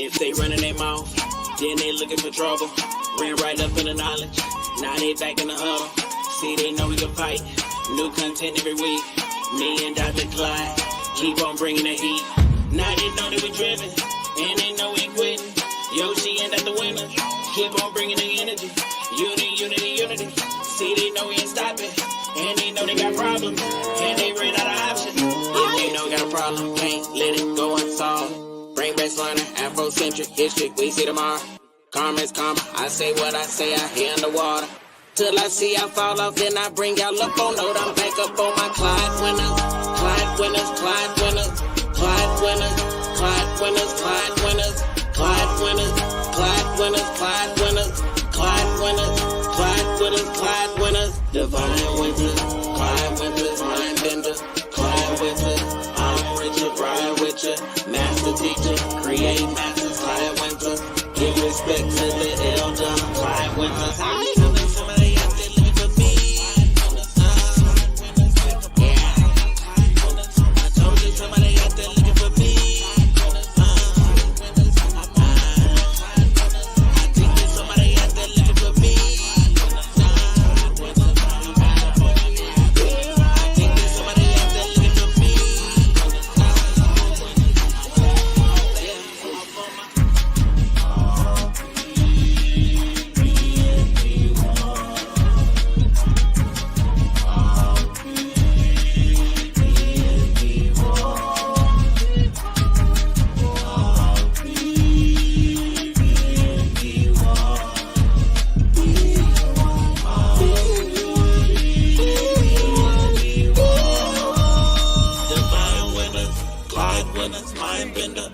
If they running their mouth, then they looking for trouble. Ran right up in the knowledge, now they back in the huddle. See, they know we can fight, new content every week. Me and Dr. Clyde, keep on bringing the heat. Now they know that we driven, and they know we ain't quitting. Yoshi and the winners, keep on bringing the energy. Unity. See, they know we ain't stopping, and they know they got problems, and they ran out of options. If they know we got a problem, can't let it go unsolved. Brain based learner, Afrocentric history, we see tomorrow. Karma is karma, I say what I say, I hear underwater. Till I see I fall off, then I bring y'all up on note. I'm back up on my Clyde winners, Clyde winners, Clyde winners, Clyde winners, Clyde winners, Clyde winners, Clyde winners, Clyde winners, Clyde winners, Clyde winners, Clyde winners, Clyde winners, Divine Winters, Clyde Winters, Mind Bender, Clyde Winters, I'm Richard, ride with ya, master teacher, create masters, Clyde Winters, give respect to the elder, Clyde Winters. I feel like somebody out there looking for me. I told you somebody out there looking for me. I think there's somebody out there looking for me. I think there's somebody out there looking for me.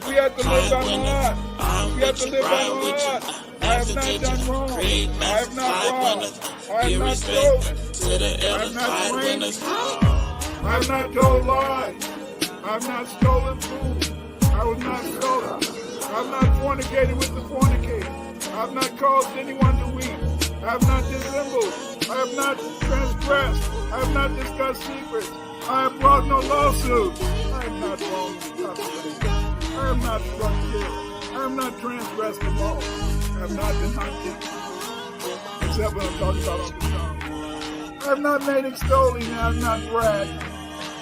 We have to live by my heart. We have to live by my heart. I have not done wrong. I have not robbed. I have not stolen. I have not drank. I have not told lies. I have not stolen food. I was not stolen. I have not fornicated with the fornicator. I have not caused anyone to weep. I have not dissembled. I have not transgressed. I have not discussed secrets. I have brought no lawsuits. I have not wronged the copyright. I have not struck dead. I have not transgressed the law. I have not been hunted. Except when I'm talking about on the tongue. I have not made extolling. I have not bragged.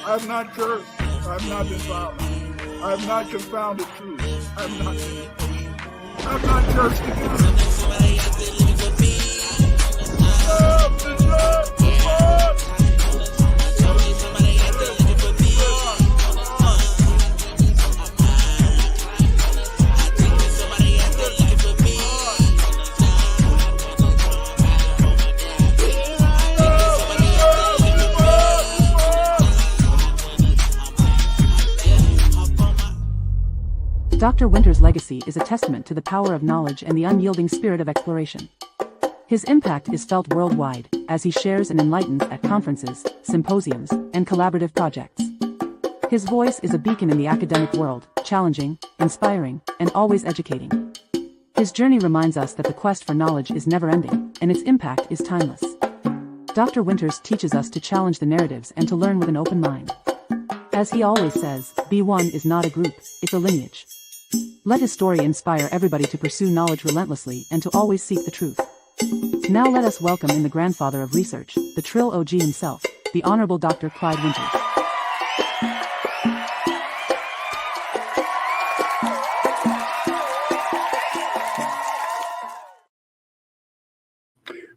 I have not cursed. I have not been violent. I have not confounded truth. I have not been impatient. I have not cursed against somebody out there looking for me. Love, the love, the love. Dr. Winter's legacy is a testament to the power of knowledge and the unyielding spirit of exploration. His impact is felt worldwide, as he shares and enlightens at conferences, symposiums, and collaborative projects. His voice is a beacon in the academic world, challenging, inspiring, and always educating. His journey reminds us that the quest for knowledge is never-ending, and its impact is timeless. Dr. Winters teaches us to challenge the narratives and to learn with an open mind. As he always says, B1 is not a group, it's a lineage. Let his story inspire everybody to pursue knowledge relentlessly and to always seek the truth. Now let us welcome in the grandfather of research, the Trill OG himself, the Honorable Dr. Clyde Winters.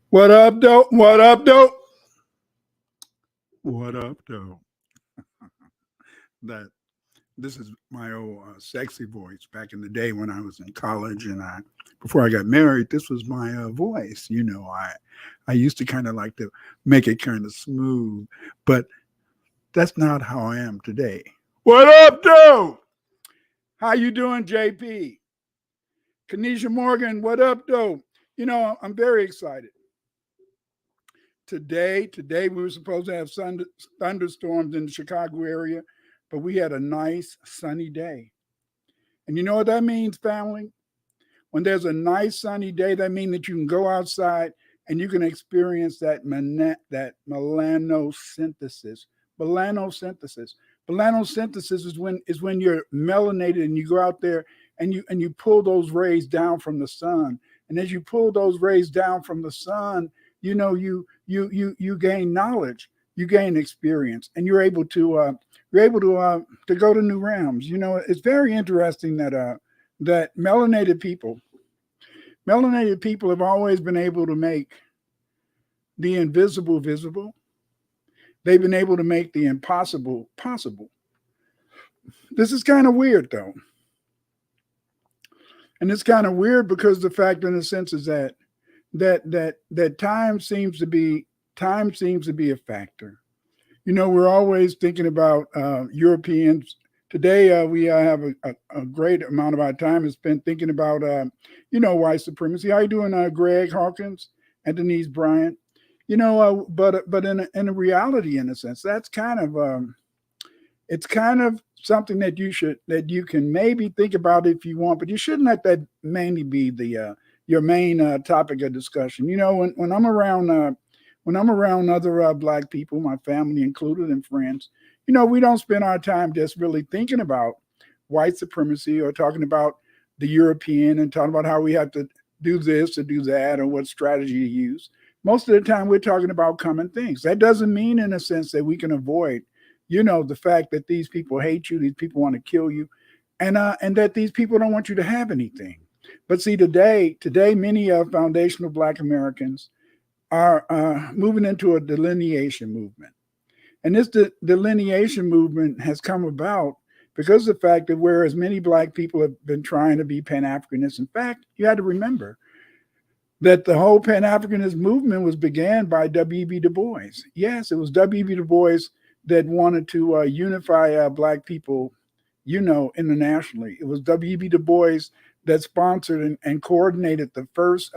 What up, dope? What up, dope? What up, dope? This is my old sexy voice back in the day when I was in college and before I got married. This was my voice. You know, I used to kind of like to make it kind of smooth, but that's not how I am today. What up, dope? How you doing, JP? Kanisha Morgan, what up, dope? You know, I'm very excited. Today we were supposed to have thunderstorms in the Chicago area, but we had a nice sunny day. And you know what that means, family? When there's a nice sunny day, that means that you can go outside and you can experience that melanosynthesis. Melanosynthesis. Melanosynthesis is when you're melanated and you go out there and you pull those rays down from the sun. And as you pull those rays down from the sun, you gain knowledge, you gain experience, and you're able to go to new realms. It's very interesting that melanated people have always been able to make the invisible visible. They've been able to make the impossible possible. This is kind of weird, though. And it's kind of weird because the fact, in a sense, is that time seems to be a factor. We're always thinking about Europeans. Today, we have a great amount of our time is spent thinking about, white supremacy. How you doing, Greg Hawkins and Denise Bryant? But in a reality, in a sense, that's kind of it's kind of something that you can maybe think about if you want, but you shouldn't let that mainly be your main topic of discussion. When I'm around other Black people, my family included, and friends, we don't spend our time just really thinking about white supremacy or talking about the European and talking about how we have to do this or do that or what strategy to use. Most of the time, we're talking about common things. That doesn't mean, in a sense, that we can avoid, the fact that these people hate you, these people want to kill you, and that these people don't want you to have anything. But see, today, many foundational Black Americans are moving into a delineation movement. And this delineation movement has come about because of the fact that whereas many Black people have been trying to be Pan-Africanists, in fact, you had to remember that the whole Pan-Africanist movement was began by W.E.B. Du Bois. Yes, it was W.E.B. Du Bois that wanted to unify Black people, internationally. It was W.E.B. Du Bois that sponsored and coordinated the first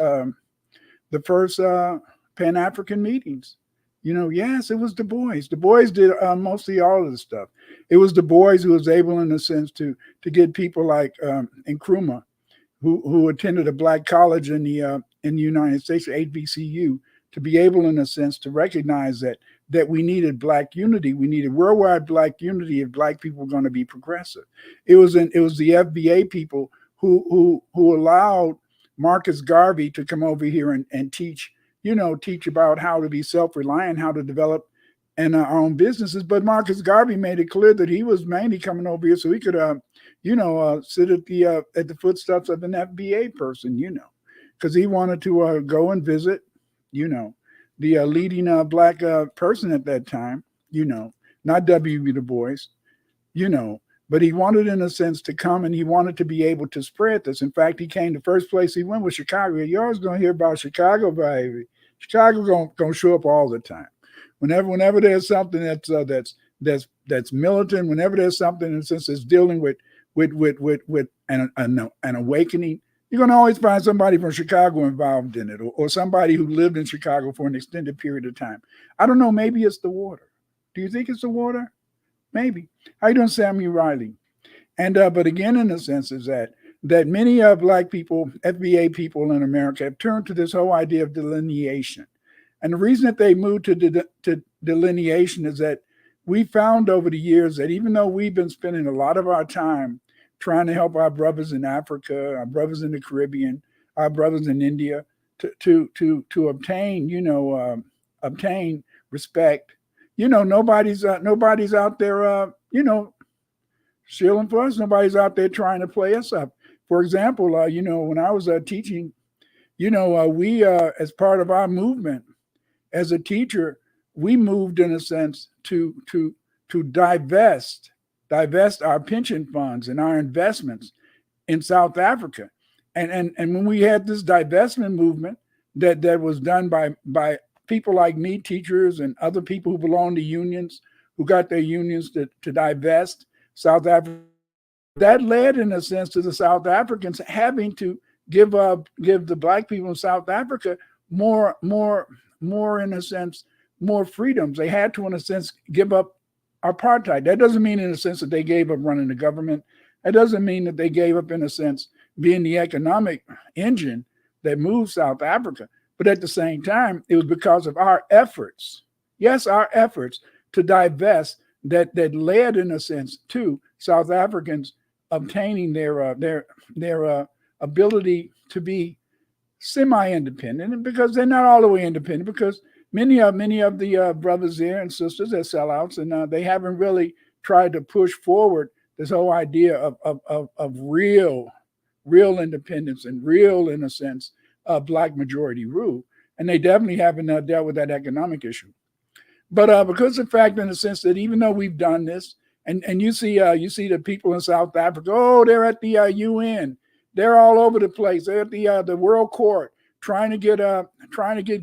Pan-African meetings. Yes, it was Du Bois. Du Bois did mostly all of the stuff. It was Du Bois who was able, in a sense, to get people like Nkrumah, who attended a Black college in the United States, HBCU, to be able, in a sense, to recognize that we needed Black unity. We needed worldwide Black unity if Black people were going to be progressive. It was the FBA people who allowed Marcus Garvey to come over here and teach about how to be self-reliant, how to develop and our own businesses. But Marcus Garvey made it clear that he was mainly coming over here so he could, sit at the footsteps of an FBA person, because he wanted to go and visit, the leading Black person at that time, not W.E.B. Du Bois, but he wanted, in a sense, to come and he wanted to be able to spread this. In fact, he came, the first place he went was Chicago. You're always going to hear about Chicago, baby. Chicago going to show up all the time. Whenever there's something that's militant, whenever there's something, in a sense, that's dealing with an awakening, you're going to always find somebody from Chicago involved in it, or somebody who lived in Chicago for an extended period of time. I don't know. Maybe it's the water. Do you think it's the water? Maybe. How you doing, Samuel Riley? And but again, in a sense, is that many Black people, FBA people in America, have turned to this whole idea of delineation. And the reason that they moved to delineation is that we found over the years that even though we've been spending a lot of our time trying to help our brothers in Africa, our brothers in the Caribbean, our brothers in India to obtain respect, nobody's out there, shilling for us. Nobody's out there trying to play us up. For example, when I was teaching, we as part of our movement as a teacher, we moved, in a sense, to divest our pension funds and our investments in South Africa. And when we had this divestment movement that was done by people like me, teachers, and other people who belong to unions, who got their unions to divest South Africa, that led, in a sense, to the South Africans having to give the Black people in South Africa more, in a sense, more freedoms. They had to, in a sense, give up apartheid. That doesn't mean, in a sense, that they gave up running the government. That doesn't mean that they gave up, in a sense, being the economic engine that moved South Africa. But at the same time, it was because of our efforts, yes, our efforts to divest that led, in a sense, to South Africans obtaining their ability to be semi-independent, because they're not all the way independent, because many of the brothers there and sisters are sellouts, and they haven't really tried to push forward this whole idea of real independence and real, in a sense, black majority rule. And they definitely haven't dealt with that economic issue. But because of the fact, in the sense that even though we've done this, and you see the people in South Africa, oh, they're at the UN, they're all over the place. They're at the World Court trying to get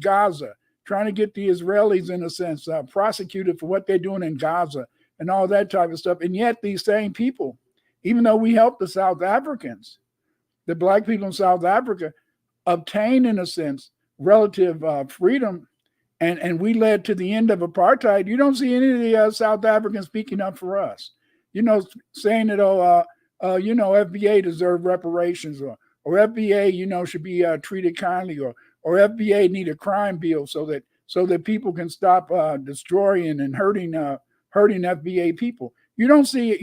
Gaza, trying to get the Israelis, in a sense, prosecuted for what they're doing in Gaza and all that type of stuff. And yet these same people, even though we helped the South Africans, the black people in South Africa, obtain, in a sense, relative freedom, and we led to the end of apartheid, you don't see any of the South Africans speaking up for us, saying that, FBA deserve reparations, or FBA, should be treated kindly, or FBA need a crime bill so that people can stop destroying and hurting FBA people. You don't see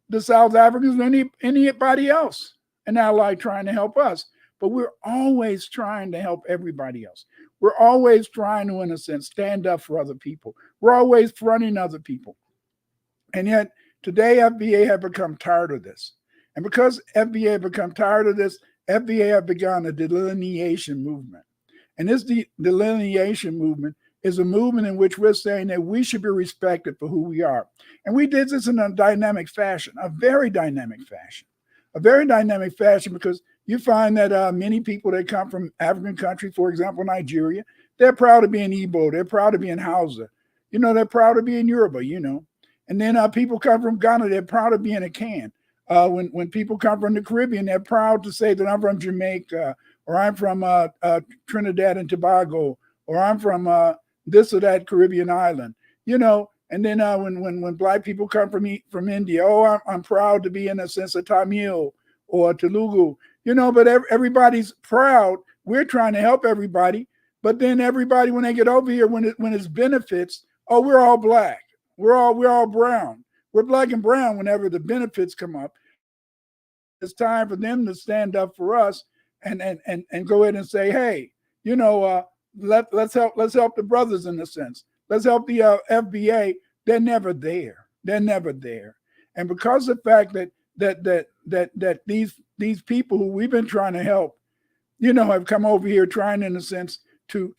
the South Africans or anybody else an ally trying to help us. But we're always trying to help everybody else. We're always trying to, in a sense, stand up for other people. We're always fronting other people. And yet today, FBA have become tired of this. And because FBA have become tired of this, FBA have begun a delineation movement. And this delineation movement is a movement in which we're saying that we should be respected for who we are. And we did this in a dynamic fashion, a very dynamic fashion, because you find that many people that come from African countries, for example, Nigeria, they're proud of being Igbo, they're proud of being Hausa, they're proud of being Yoruba, And then people come from Ghana, they're proud of being a Can. When people come from the Caribbean, they're proud to say that I'm from Jamaica, or I'm from Trinidad and Tobago, or I'm from this or that Caribbean island, And then when black people come from India, oh, I'm proud to be, in a sense, a Tamil or Telugu, But everybody's proud. We're trying to help everybody, but then everybody, when they get over here, when it's benefits, oh, we're all black, we're all brown, we're black and brown. Whenever the benefits come up, it's time for them to stand up for us and go ahead and say, hey, let's help the brothers, in a sense. Let's help the FBA. They're never there. And because of the fact that these people who we've been trying to help, have come over here trying, in a sense, to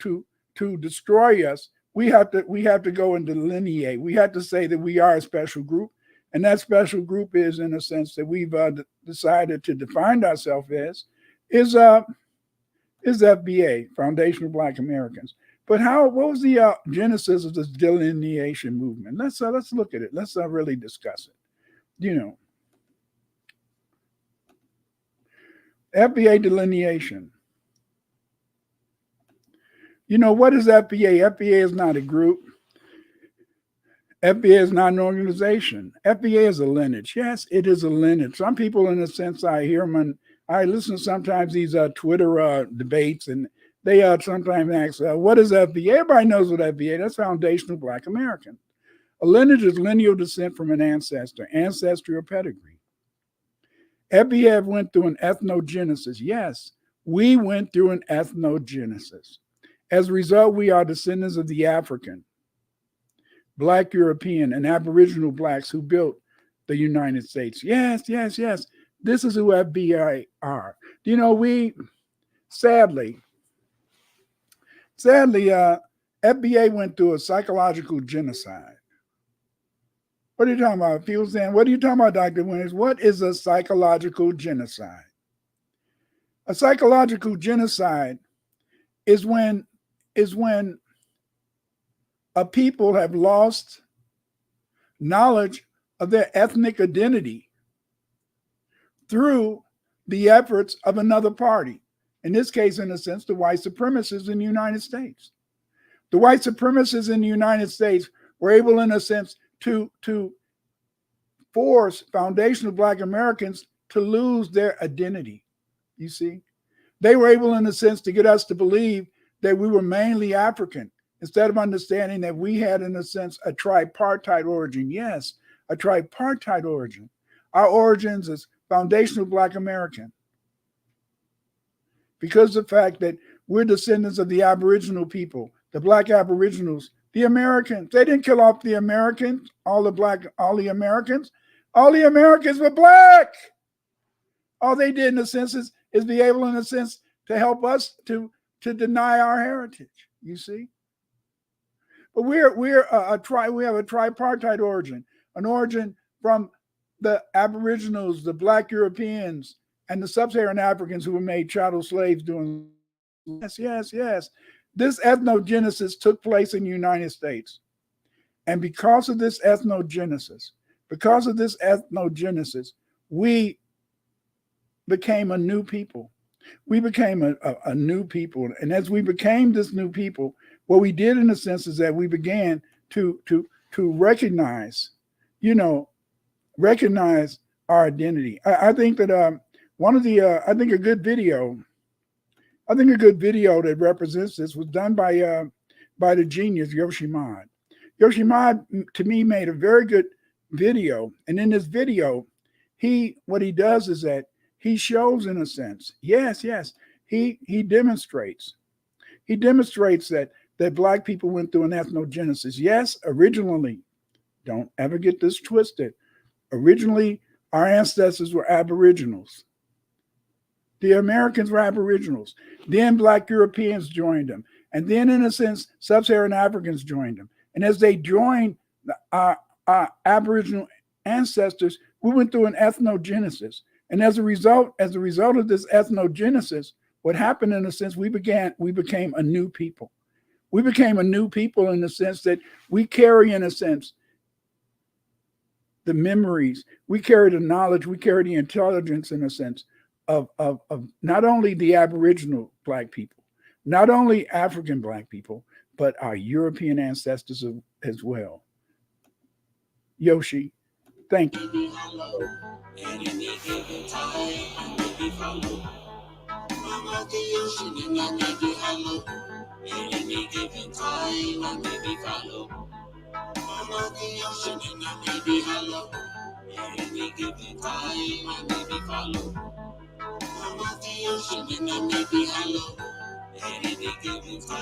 destroy us, we have to go and delineate. We have to say that we are a special group, and that special group is, in a sense, that we've decided to define ourselves as is FBA, Foundation of Black Americans. But what was the genesis of this delineation movement? Let's look at it. Let's really discuss it. FBA delineation. What is FBA? FBA is not a group. FBA is not an organization. FBA is a lineage. Yes, it is a lineage. Some people, in a sense, I hear them, and I listen to sometimes these Twitter debates, and they sometimes ask, what is FBA? Everybody knows what FBA is. That's Foundation of Black Americans. A lineage is lineal descent from an ancestor, ancestry or pedigree. FBA went through an ethnogenesis. Yes, we went through an ethnogenesis. As a result, we are descendants of the African, Black European, and Aboriginal Blacks who built the United States. Yes. This is who FBA are. We sadly, FBA went through a psychological genocide. What are you talking about? People saying, what are you talking about, Dr. Winters? What is a psychological genocide? A psychological genocide is when a people have lost knowledge of their ethnic identity through the efforts of another party. In this case, in a sense, the white supremacists in the United States. The white supremacists in the United States were able, in a sense, to force Foundation of Black Americans to lose their identity. You see, they were able, in a sense, to get us to believe that we were mainly African instead of understanding that we had, in a sense, a tripartite origin. Yes, a tripartite origin. Our origins is foundational Black American, because of the fact that we're descendants of the Aboriginal people, the Black Aboriginals, the Americans. They didn't kill off the Americans, all the Americans. All the Americans were Black. All they did, in a sense, is be able, in a sense, to help us to deny our heritage. You see, but we have a tripartite origin, an origin from the Aboriginals, the Black Europeans, and the Sub-Saharan Africans who were made chattel slaves during. Yes. This ethnogenesis took place in the United States, and because of this ethnogenesis, we became a new people. We became a new people. And as we became this new people, what we did, in a sense, is that we began to recognize, recognize our identity. I think that a good video that represents this was done by the genius Yoshimad. Yoshimad, to me, made a very good video. And in this video, what he does is that he shows, in a sense, he demonstrates that Black people went through an ethnogenesis. Yes, originally, don't ever get this twisted. Originally, our ancestors were Aboriginals. The Americans were Aboriginals. Then Black Europeans joined them. And then, in a sense, Sub-Saharan Africans joined them. And as they joined our Aboriginal ancestors, we went through an ethnogenesis. And as a result of this ethnogenesis, what happened, in a sense, we became a new people. We became a new people in the sense that we carry, in a sense, the memories, we carry the knowledge, we carry the intelligence, in a sense, of not only the Aboriginal Black people, not only African Black people, but our European ancestors as well. Yoshi, thank you. At any given time,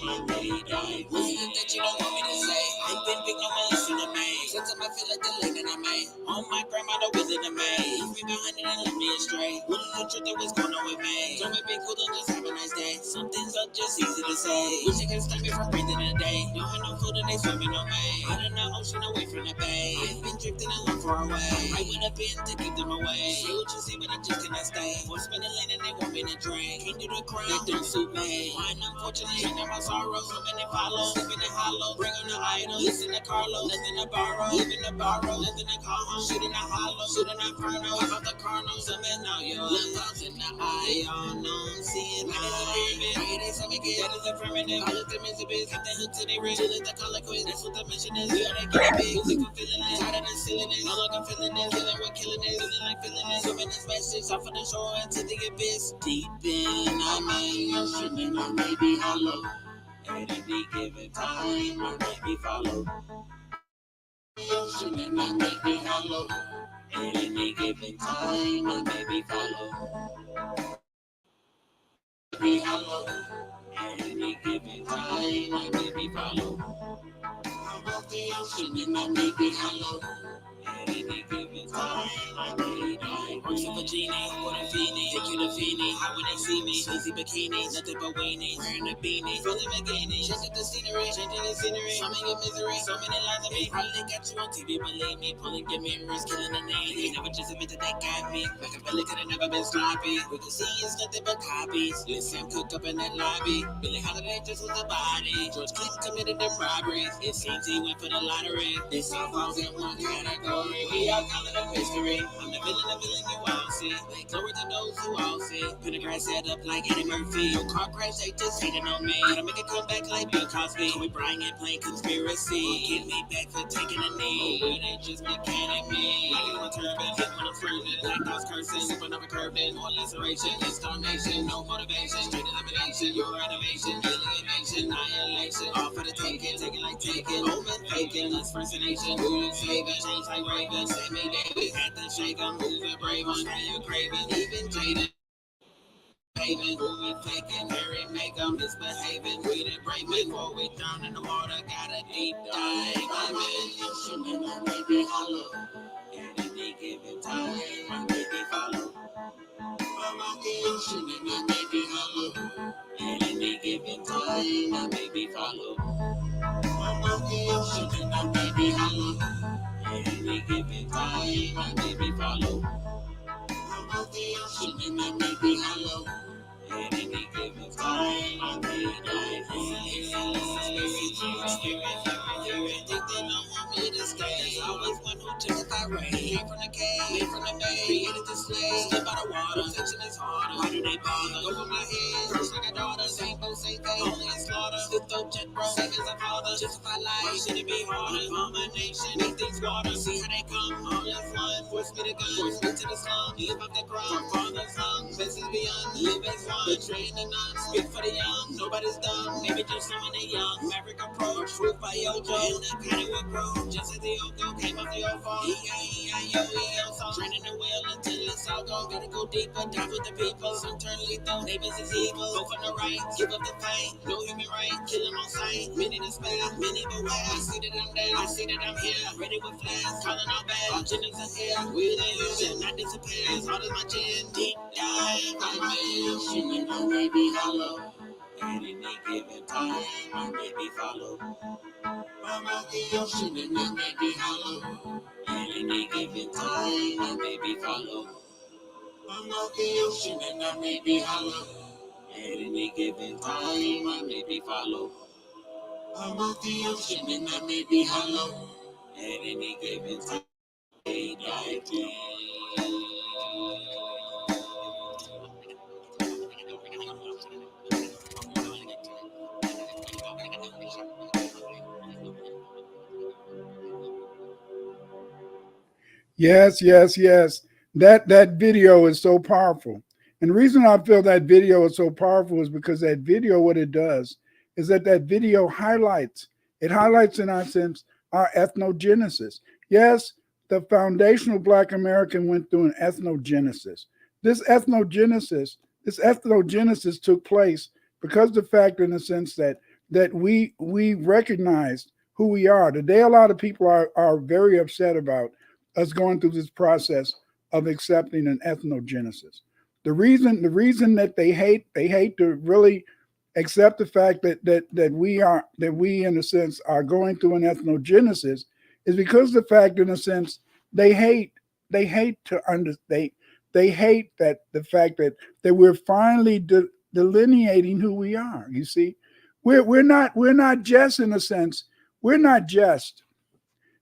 I may die. What's it that you don't want me to say? Ain't been big no more listen to me. Sometimes I feel like the late that I made. On my grandmother was in the maze. Leave me behind it and left me astray. What is the truth that was going on with me? Don't make me cool, don't just have a nice day. Some things are just easy to say. Wish I could stop me from breathing a day. Don't have no food and they swimming on me. Out in the ocean away from the bay. I've been drifting along far away. I went up in to keep them away. See what you see, but I just cannot stay. Force me to lane and they want me to drink. Can't do the crime, they don't suit me. Mine, unfortunately, I know my sorrow. So many follow, living in hollow. Bring on the idol, listen to Carlo. Nothing to borrow, living to borrow. Nothing to call home, shooting a hollow. Shooting a inferno, about the carnal. Some men know you. Look out in the eye, all known. Seeing that is a pyramid. Right, they saw me get that is affirmative. I look at me, bitch, got the hook to the ring. She let the color quiz, that's what the mission is. We gotta get it big, sick of feeling it. Tired of the ceiling it. No longer feeling it. Feeling we're killing it. Feeling like feeling it. Swimming this message off of the shore into the abyss. Deep in, I'm in ocean and I may be hollow. At any given time, I may be followed. Ocean and I may be hollow. At any given time, I may be followed. Be hollow. At any given time, I may be followed. I'm off the ocean and I may be hollow. At any given time, I may die. Works of a genie, what a fiend, take you to Feeny. How would they see me? Sleazy bikinis, nothing but weenies. Wearing a beanie, feeling bikini. Changing the scenery, Some in your misery, so many lies of me. Probably got you on TV, believe me. Pulling your memories, killing the name. They never just admitted they got me. Machiavelli could have never been sloppy. We can see it's nothing but copies. Listen, cook up in that lobby. Billy Holiday just was a body. George Clinton committed them robberies. It seems he went for the lottery. This all falls in one category. We all call it a mystery. I'm the villain, you all see. Glory to those who all see. Put the grass set up like Eddie Murphy. No car crash, they just hating on me. Gotta make a comeback like Bill Cosby. Kobe Bryant playing conspiracy. Get me back for taking a knee. Oh, they just mechanic me. I get on turban, hit when I'm swerving. Black dogs cursing, sipping up a curving. More laceration, installation, no motivation. Straight elimination, your renovation, alienation, annihilation. All for the taking, take it like taking. Open faking, us first nation. Moving, saving, change like Raven. Send me David, had to shake 'em, moving brave. I'm you craving, even jaded. Haven, moving, faking, Harry, make 'em misbehaving. We the brave before we down in the water, got a deep dive. I'm in the ocean and I may be hollow. At any given time, I may be follow. I'm out the ocean and I may be hollow. At any given time, I may be follow. I'm out the ocean and I may be hollow. At any given time, I may be follow. I'm out the ocean and I may be hollow. At any given time, I may die. Think they don't want me to stay. There's always one who took a tirade. Came from the cave, made from the bay, created the slave. Step out of water, fiction is harder. Why do they bother? Over my head, curse like a daughter. Same boat, same fate, only in slaughter. Still throw jet bro, same as a father. Justify life, should it be harder? Abomination, make things water. See how they come, all in one. Force me to gun, force me to the slum. Live up the crumb, father's hung. Faces beyond, live as one. Betraying the nuns, speak for the young. Nobody's dumb, maybe just some of the young. Maverick approach, roof by Yojo. And the kind of will grow, just as the Oko came off the old farm. E-I-E-I-O-E-O song. Training the wheel until it's all gone. Gotta go deeper, dive with the people. Some turn lethal, neighbors is evil. Go for the right, give up the fight. No human right, kill them on sight. Many to spare, many beware. I see that I'm there, I see that I'm here. Ready with flares, calling all bad. Our genitals are here, we the illusion, not disappear. As hard as my chin, deep dive. I'm a ocean and I may be hollow. At any given time, I may be follow. I'm out the ocean and I may be hollow. At any given time, I may be follow. I'm out the ocean and I may be hollow. At any given time, I may be follow. I'm out the ocean and I may be hollow. At any given time, I may die. Yes, yes, yes. That video is so powerful. And the reason I feel that video is so powerful is because that video, what it does is that video highlights, it highlights in our sense, our ethnogenesis. Yes, the foundational Black American went through an ethnogenesis. This ethnogenesis took place because the fact in the sense that we recognized who we are. Today, a lot of people are very upset about us going through this process of accepting an ethnogenesis. The reason that they hate to really accept the fact that we in a sense are going through an ethnogenesis is because the fact in a sense they hate that the fact that we're finally delineating who we are. You see, we're not just in a sense, we're not just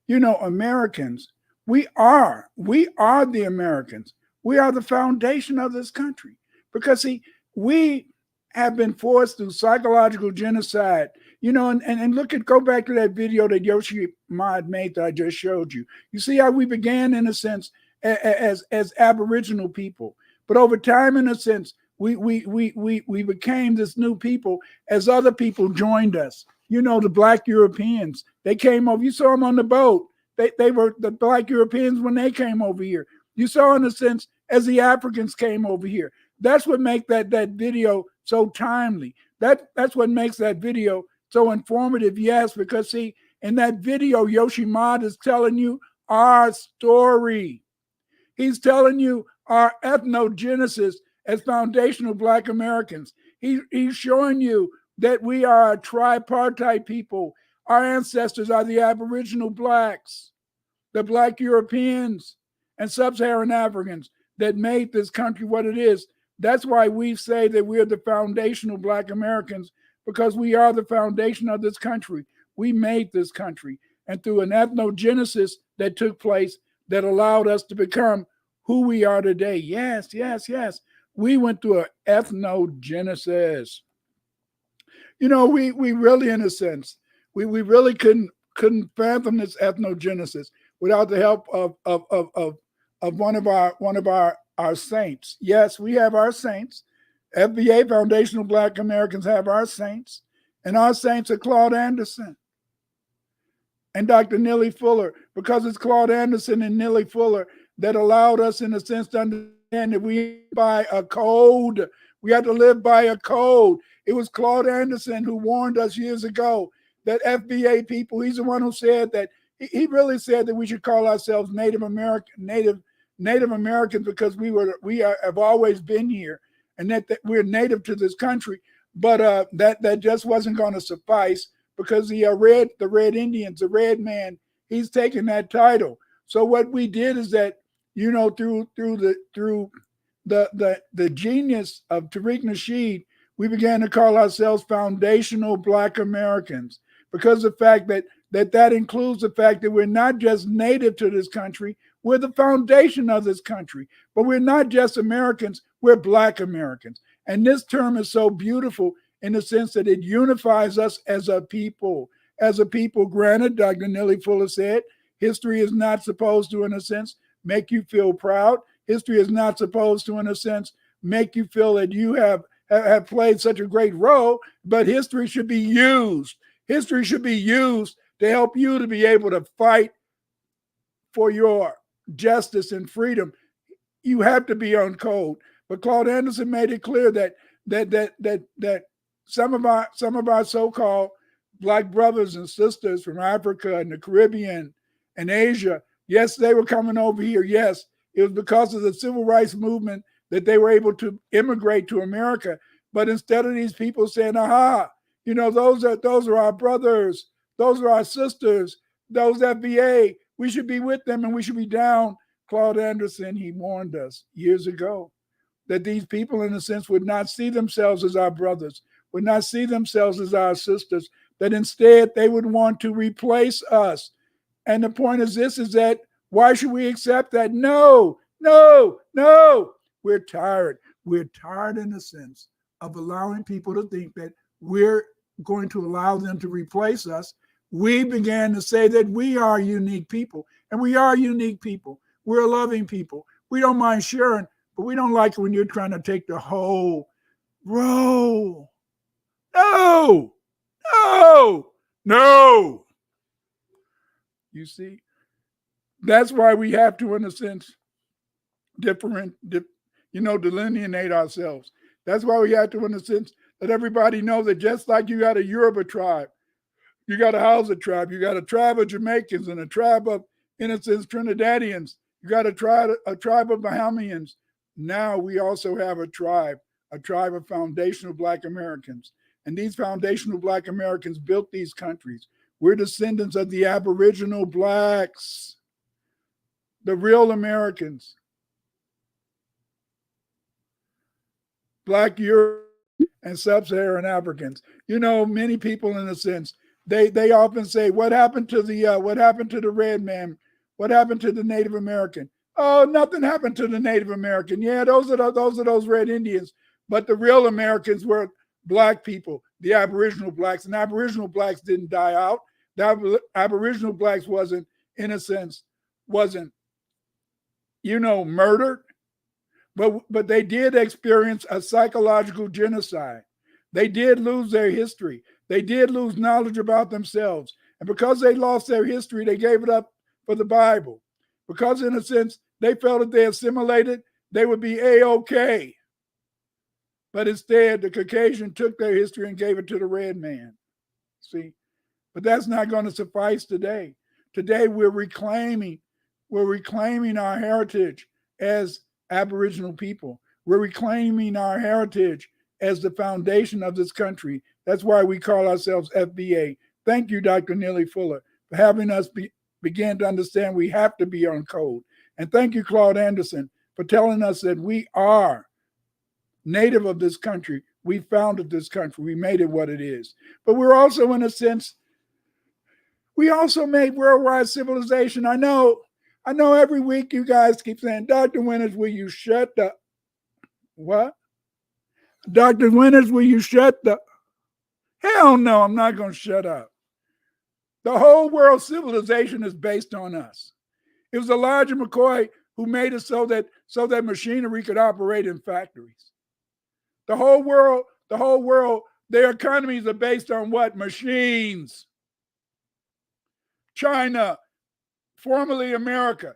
Americans. We are the Americans. We are the foundation of this country. Because see, we have been forced through psychological genocide, and go back to that video that Yoshi Mod made that I just showed you. You see how we began in a sense as Aboriginal people. But over time, in a sense, we became this new people as other people joined us. The Black Europeans, they came over. You saw them on the boat. They were the Black Europeans when they came over here. You saw, in a sense, as the Africans came over here. That's what makes that video so timely. That's what makes that video so informative. Yes, because see, in that video, Yoshi Mod is telling you our story. He's telling you our ethnogenesis as foundational Black Americans. He's showing you that we are a tripartite people. Our ancestors are the Aboriginal Blacks, the Black Europeans, and Sub-Saharan Africans that made this country what it is. That's why we say that we're the foundational Black Americans, because we are the foundation of this country. We made this country. And through an ethnogenesis that took place that allowed us to become who we are today. Yes, yes, yes. We went through an ethnogenesis. We really, in a sense, we really couldn't fathom this ethnogenesis without the help of one of our saints. Yes, we have our saints. FBA, Foundational Black Americans, have our saints, and our saints are Claude Anderson and Dr. Neely Fuller, because it's Claude Anderson and Neely Fuller that allowed us, in a sense, to understand that we by a code. We had to live by a code. It was Claude Anderson who warned us years ago that FBA people, he's the one who said that, he really said that we should call ourselves Native Americans because we have always been here, and that we're native to this country. But that just wasn't going to suffice, because the Red Indians, the Red Man, he's taken that title. So what we did is that, through the genius of Tariq Nasheed, we began to call ourselves Foundational Black Americans, because the fact that includes the fact that we're not just native to this country, we're the foundation of this country. But we're not just Americans, we're Black Americans. And this term is so beautiful in the sense that it unifies us as a people. As a people, granted, Dr. Neely Fuller said, history is not supposed to, in a sense, make you feel proud. History is not supposed to, in a sense, make you feel that you have played such a great role, but history should be used. History should be used to help you to be able to fight for your justice and freedom. You have to be on code. But Claude Anderson made it clear that some of our so-called Black brothers and sisters from Africa and the Caribbean and Asia, yes, they were coming over here. Yes, it was because of the civil rights movement that they were able to immigrate to America. But instead of these people saying, aha, those are our brothers, those are our sisters, those FBA, we should be with them and we should be down. Claude Anderson, he warned us years ago that these people, in a sense, would not see themselves as our brothers, would not see themselves as our sisters, that instead they would want to replace us. And the point is this, is that why should we accept that? No. We're tired. We're tired, in a sense, of allowing people to think that we're going to allow them to replace us. We began to say that we are unique people, and we are unique people. We're loving people. We don't mind sharing, but we don't like it when you're trying to take the whole role. No. You see, that's why we have to, in a sense, delineate ourselves. That's why we have to, in a sense, let everybody know that just like you got a Yoruba tribe, you got a Hausa tribe, you got a tribe of Jamaicans and a tribe of, in a sense, Trinidadians, you got a tribe of Bahamians. Now we also have a tribe of foundational Black Americans. And these foundational Black Americans built these countries. We're descendants of the Aboriginal Blacks, the real Americans. Black Europe and sub-Saharan Africans. Many people, in a sense, they often say, what happened to the red man? What happened to the Native American? Oh, nothing happened to the Native American. Yeah, those are those Red Indians. But the real Americans were Black people, the Aboriginal Blacks. And Aboriginal Blacks didn't die out. The Aboriginal Blacks wasn't, in a sense, murdered. But they did experience a psychological genocide. They did lose their history. They did lose knowledge about themselves. And because they lost their history, they gave it up for the Bible. Because, in a sense, they felt if they assimilated, they would be A-OK. But instead, the Caucasian took their history and gave it to the red man. See? But that's not going to suffice today. Today, we're reclaiming our heritage as Aboriginal people. We're reclaiming our heritage as the foundation of this country. That's why we call ourselves FBA. Thank you, Dr. Neely Fuller, for having us begin to understand we have to be on code. And thank you, Claude Anderson, for telling us that we are native of this country. We founded this country. We made it what it is. But we're also, in a sense, we also made worldwide civilization. I know I know every week you guys keep saying, Dr. Winters, will you shut the what? Dr. Winters, will you shut the hell no, I'm not going to shut up. The whole world civilization is based on us. It was Elijah McCoy who made it so that machinery could operate in factories. The whole world, their economies are based on what? Machines. China, formerly America.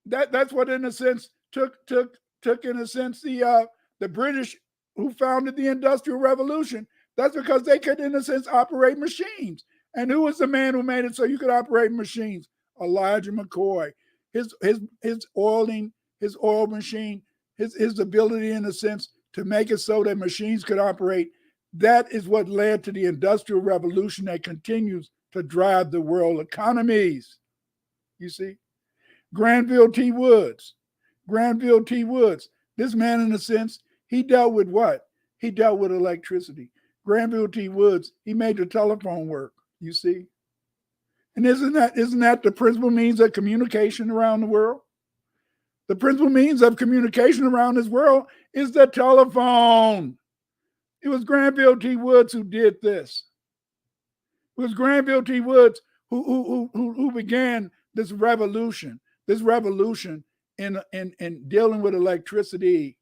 That's what, in a sense, took in a sense the British who founded the Industrial Revolution. That's because they could, in a sense, operate machines. And who was the man who made it so you could operate machines? Elijah McCoy. His oiling, his oil machine, his ability, in a sense, to make it so that machines could operate. That is what led to the Industrial Revolution that continues to drive the world economies. You see? Granville T. Woods. This man, in a sense, he dealt with what? He dealt with electricity. Granville T. Woods, he made the telephone work, you see? And isn't that the principal means of communication around the world? The principal means of communication around this world is the telephone. It was Granville T. Woods who did this. It was Granville T. Woods who began this revolution in dealing with electricity.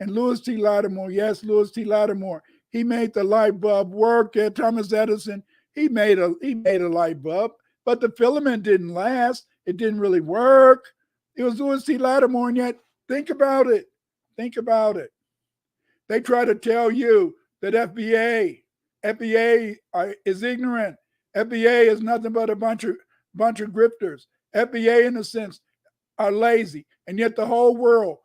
And Louis T. Lattimore, yes, Louis T. Lattimore, he made the light bulb work. Yeah, Thomas Edison, he made a light bulb, but the filament didn't last. It didn't really work. It was Louis T. Lattimore, and yet think about it. They try to tell you that FBA is ignorant. FBA is nothing but a bunch of grifters. FBA, in a sense, are lazy, and yet the whole world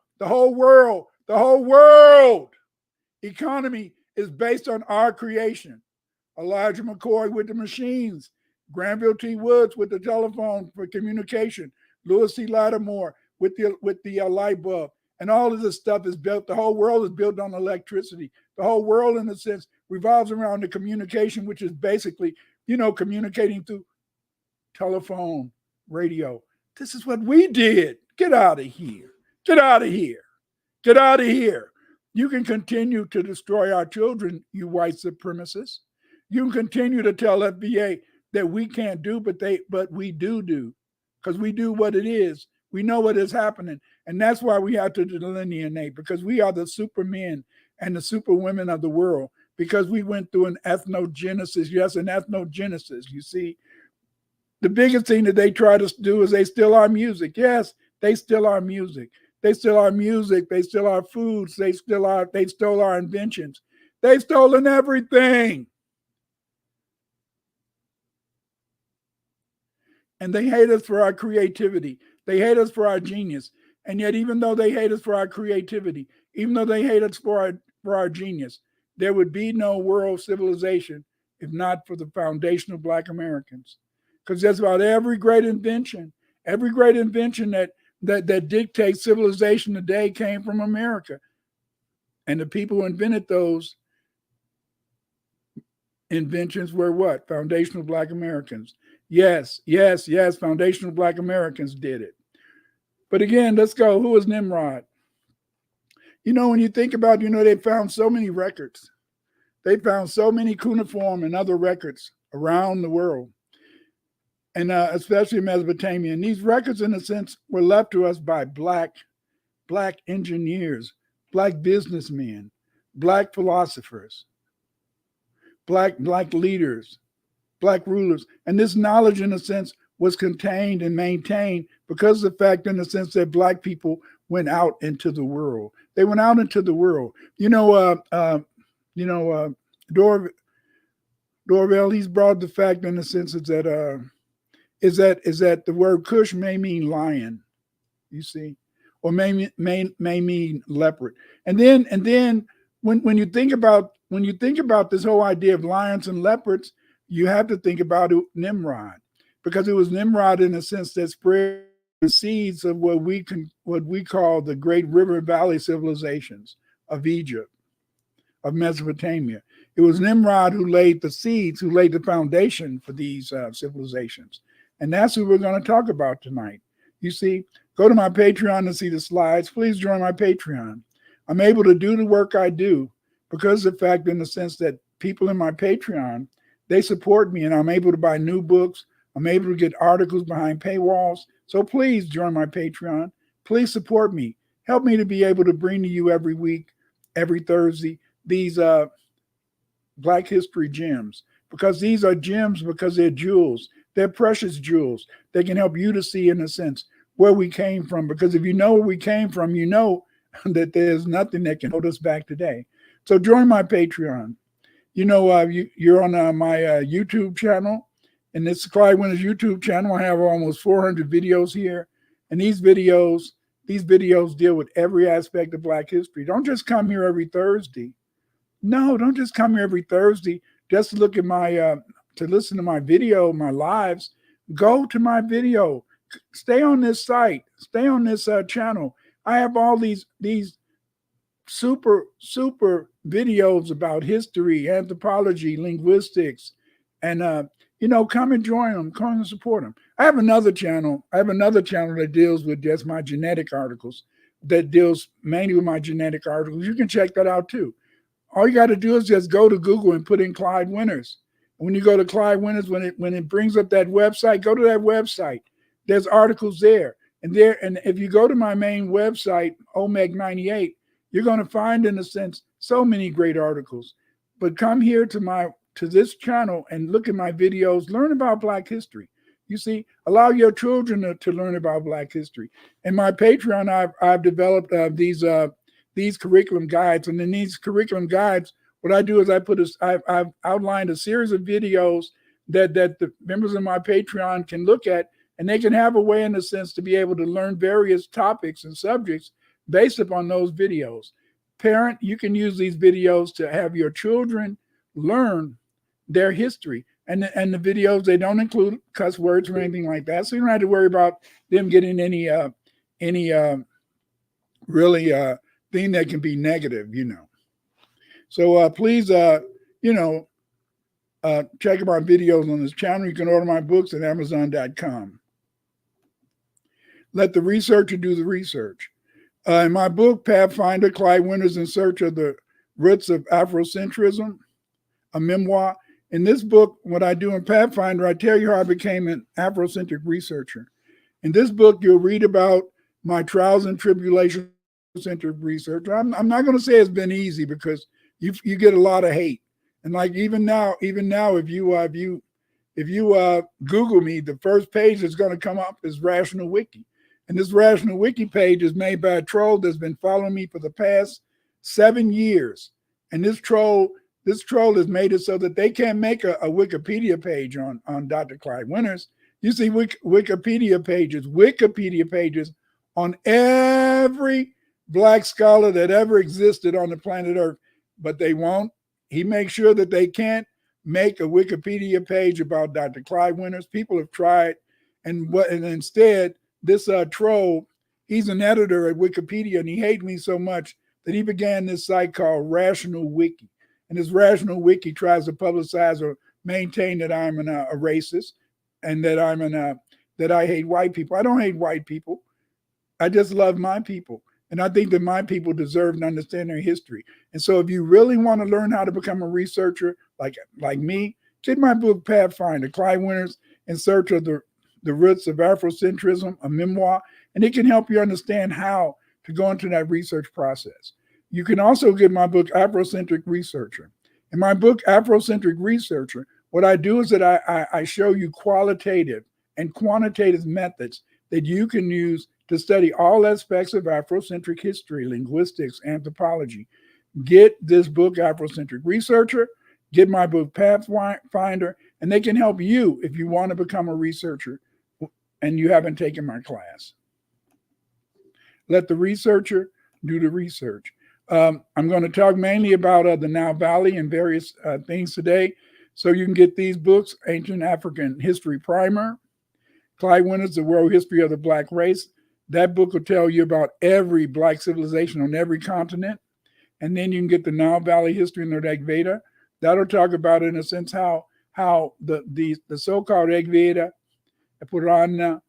economy is based on our creation. Elijah McCoy with the machines, Granville T. Woods with the telephone for communication, Louis T. Lattimore with the light bulb, and all of this stuff is built. The whole world is built on electricity. The whole world, in a sense, revolves around the communication, which is basically, communicating through telephone, radio. This is what we did. Get out of here. You can continue to destroy our children, you white supremacists. You can continue to tell FBA that we can't do, but we do, because we do what it is. We know what is happening. And that's why we have to delineate, because we are the supermen and the superwomen of the world, because we went through an ethnogenesis. Yes, an ethnogenesis. You see, the biggest thing that they try to do is they steal our music. Yes, they steal our music. They steal our music. They steal our foods. They stole our inventions. They've stolen everything. And they hate us for our creativity. They hate us for our genius. And yet, even though they hate us for our creativity, even though they hate us for our genius, there would be no world civilization if not for the foundational Black Americans. Because just about every great invention that dictates civilization today came from America. And the people who invented those inventions were what? Foundational Black Americans. Yes, foundational Black Americans did it. But again, let's go. Who was Nimrod? When you think about, they found so many records. They found so many cuneiform and other records around the world, and especially Mesopotamia. And these records, in a sense, were left to us by Black engineers, Black businessmen, Black philosophers, Black leaders, Black rulers. And this knowledge, in a sense, was contained and maintained because of the fact, in a sense, that Black people went out into the world. They went out into the world. Dorvell, he's brought the fact, in a sense, is that the word Kush may mean lion, you see, or may mean leopard. And then when you think about this whole idea of lions and leopards, you have to think about Nimrod, because it was Nimrod, in a sense, that spread the seeds of what we call the great river valley civilizations of Egypt, of Mesopotamia. It was Nimrod who laid the seeds, who laid the foundation for these civilizations. And that's who we're going to talk about tonight. You see, go to my Patreon to see the slides. Please join my Patreon. I'm able to do the work I do because of the fact, in the sense that people in my Patreon, they support me, and I'm able to buy new books. I'm able to get articles behind paywalls. So please join my Patreon. Please support me. Help me to be able to bring to you every week, every Thursday, these Black History gems, because these are gems, because they're jewels. They're precious jewels. They can help you to see, in a sense, where we came from. Because if you know where we came from, you know that there's nothing that can hold us back today. So join my Patreon. You know, you're on my YouTube channel, and it's Clyde Winters YouTube channel. I have almost 400 videos here, and these videos deal with every aspect of Black history. Don't just come here every Thursday. No, don't just come here every Thursday just to look at my, to listen to my video, my lives. Go to my video. Stay on this site. Stay on this channel. I have all these super videos about history, anthropology, linguistics, and come and join them. Come and support them. I have another channel. That deals with just my genetic articles. That deals mainly with my genetic articles. You can check that out too. All you got to do is just go to Google and put in Clyde Winters. When you go to Clyde Winters, when it brings up that website, go to that website. There's articles there. And if you go to my main website, OMEG 98, you're going to find, in a sense, so many great articles. But come here to this channel and look at my videos, learn about Black history. You see, allow your children to learn about Black history. In my Patreon, I've developed these curriculum guides. And in these curriculum guides, what I do is I've outlined a series of videos that the members of my Patreon can look at, and they can have a way, in a sense, to be able to learn various topics and subjects based upon those videos. Parent, you can use these videos to have your children learn their history. And the videos, they don't include cuss words or anything like that. So you don't have to worry about them getting any really thing that can be negative, So please, check out my videos on this channel. You can order my books at Amazon.com. Let the researcher do the research. In my book, Pathfinder, Clyde Winters in Search of the Roots of Afrocentrism, a memoir. In this book, what I do in Pathfinder, I tell you how I became an Afrocentric researcher. In this book, you'll read about my trials and tribulations centric research. I'm not going to say it's been easy, because you get a lot of hate. And like even now, if you Google me, the first page that's going to come up is Rational Wiki. And this Rational Wiki page is made by a troll that's been following me for the past 7 years. And this troll has made it so that they can't make a Wikipedia page on Dr. Clyde Winters. You see Wikipedia pages on every Black scholar that ever existed on the planet Earth, but they won't. He makes sure that they can't make a Wikipedia page about Dr. Clyde Winters. People have tried, and instead, this troll, he's an editor at Wikipedia, and he hates me so much that he began this site called Rational Wiki. And this Rational Wiki tries to publicize or maintain that I'm a racist, and that that I hate white people. I don't hate white people. I just love my people. And I think that my people deserve to understand their history. And so if you really want to learn how to become a researcher like me, get my book, Pathfinder, Clyde Winters in Search of the Roots of Afrocentrism, a memoir, and it can help you understand how to go into that research process. You can also get my book, Afrocentric Researcher. In my book, Afrocentric Researcher, what I do is that I show you qualitative and quantitative methods that you can use to study all aspects of Afrocentric history, linguistics, anthropology. Get this book, Afrocentric Researcher, get my book, Pathfinder, and they can help you if you want to become a researcher and you haven't taken my class. Let the researcher do the research. I'm going to talk mainly about the Nile Valley and various things today. So you can get these books, Ancient African History Primer, Clyde Winters, The World History of the Black Race. That book will tell you about every Black civilization on every continent. And then you can get the Nile Valley History and the Rig Veda. That'll talk about, in a sense, how the so-called Rig Veda Purana,